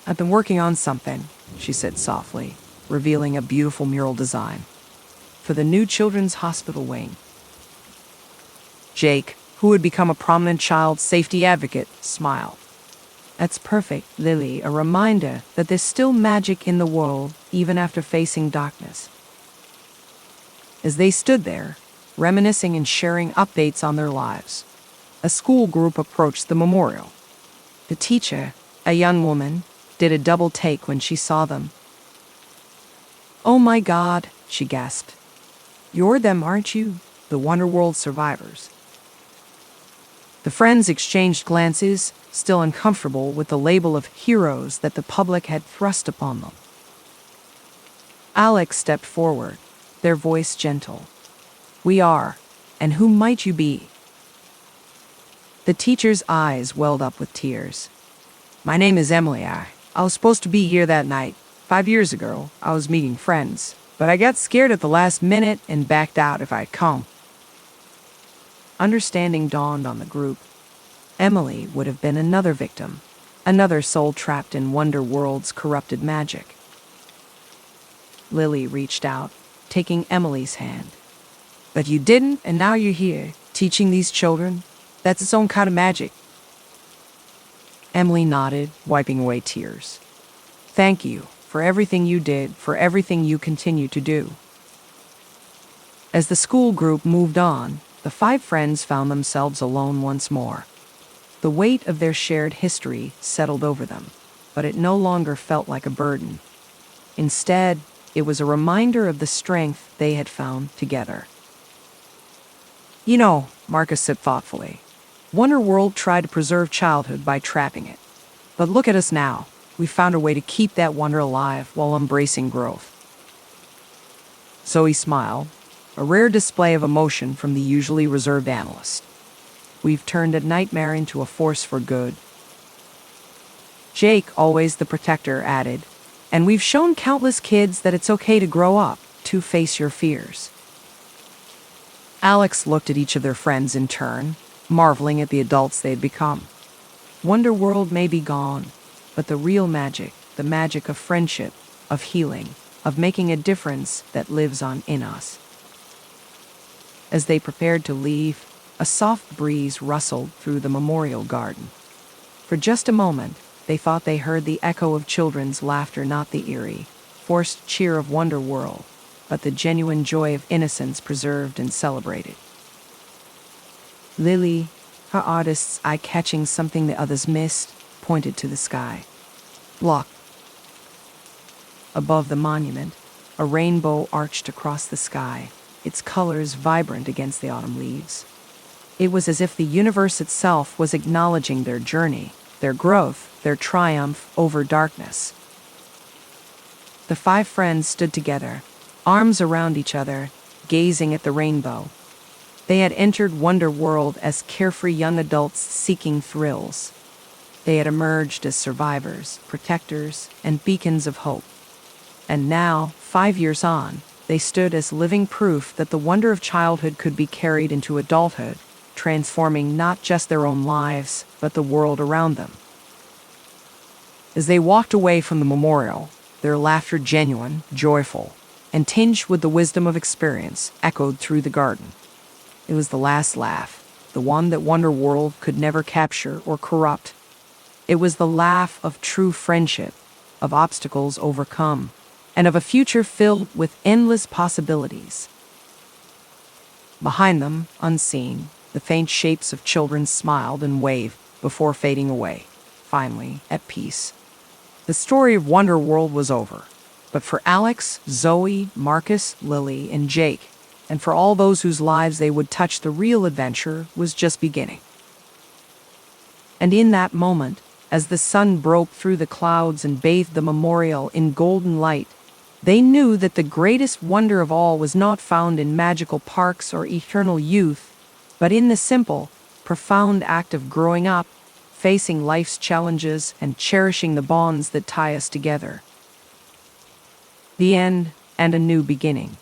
"I've been working on something," she said softly, revealing a beautiful mural design for the new children's hospital wing. Jake, who had become a prominent child safety advocate, smiled. "That's perfect, Lily, a reminder that there's still magic in the world, even after facing darkness." As they stood there, reminiscing and sharing updates on their lives, a school group approached the memorial. The teacher, a young woman, did a double take when she saw them. "Oh my God," she gasped. "You're them, aren't you? The Wonderworld survivors." The friends exchanged glances, still uncomfortable with the label of heroes that the public had thrust upon them. Alex stepped forward, their voice gentle. "We are, and who might you be?" The teacher's eyes welled up with tears. "My name is Emily. I was supposed to be here that night. 5 years ago, I was meeting friends, but I got scared at the last minute and backed out if I'd come." Understanding dawned on the group. Emily would have been another victim, another soul trapped in Wonder World's corrupted magic. Lily reached out, taking Emily's hand. But you didn't, and now you're here, teaching these children? That's its own kind of magic. Emily nodded, wiping away tears. Thank you for everything you did, for everything you continue to do. As the school group moved on, the 5 friends found themselves alone once more. The weight of their shared history settled over them, but it no longer felt like a burden. Instead, it was a reminder of the strength they had found together. You know, Marcus said thoughtfully, Wonder World tried to preserve childhood by trapping it. But look at us now. We found a way to keep that wonder alive while embracing growth. Zoe smiled, a rare display of emotion from the usually reserved analyst. We've turned a nightmare into a force for good. Jake, always the protector, added, and we've shown countless kids that it's okay to grow up, to face your fears. Alex looked at each of their friends in turn, marveling at the adults they had become. Wonder World may be gone, but the real magic, the magic of friendship, of healing, of making a difference that lives on in us. As they prepared to leave, a soft breeze rustled through the memorial garden. For just a moment, they thought they heard the echo of children's laughter, not the eerie, forced cheer of Wonder World, but the genuine joy of innocence preserved and celebrated. Lily, her artist's eye catching something the others missed, pointed to the sky. Look. Above the monument, a rainbow arched across the sky, its colors vibrant against the autumn leaves. It was as if the universe itself was acknowledging their journey, their growth, their triumph over darkness. The 5 friends stood together, arms around each other, gazing at the rainbow. They had entered Wonder World as carefree young adults seeking thrills. They had emerged as survivors, protectors, and beacons of hope. And now, 5 years on, they stood as living proof that the wonder of childhood could be carried into adulthood, transforming not just their own lives, but the world around them. As they walked away from the memorial, their laughter genuine, joyful, and tinged with the wisdom of experience, echoed through the garden. It was the last laugh, the one that Wonder World could never capture or corrupt. It was the laugh of true friendship, of obstacles overcome, and of a future filled with endless possibilities. Behind them, unseen, the faint shapes of children smiled and waved before fading away, finally at peace. The story of Wonder World was over, but for Alex, Zoe, Marcus, Lily, and Jake, and for all those whose lives they would touch, the real adventure was just beginning. And in that moment, as the sun broke through the clouds and bathed the memorial in golden light, they knew that the greatest wonder of all was not found in magical parks or eternal youth, but in the simple, profound act of growing up, facing life's challenges, and cherishing the bonds that tie us together. The end and a new beginning.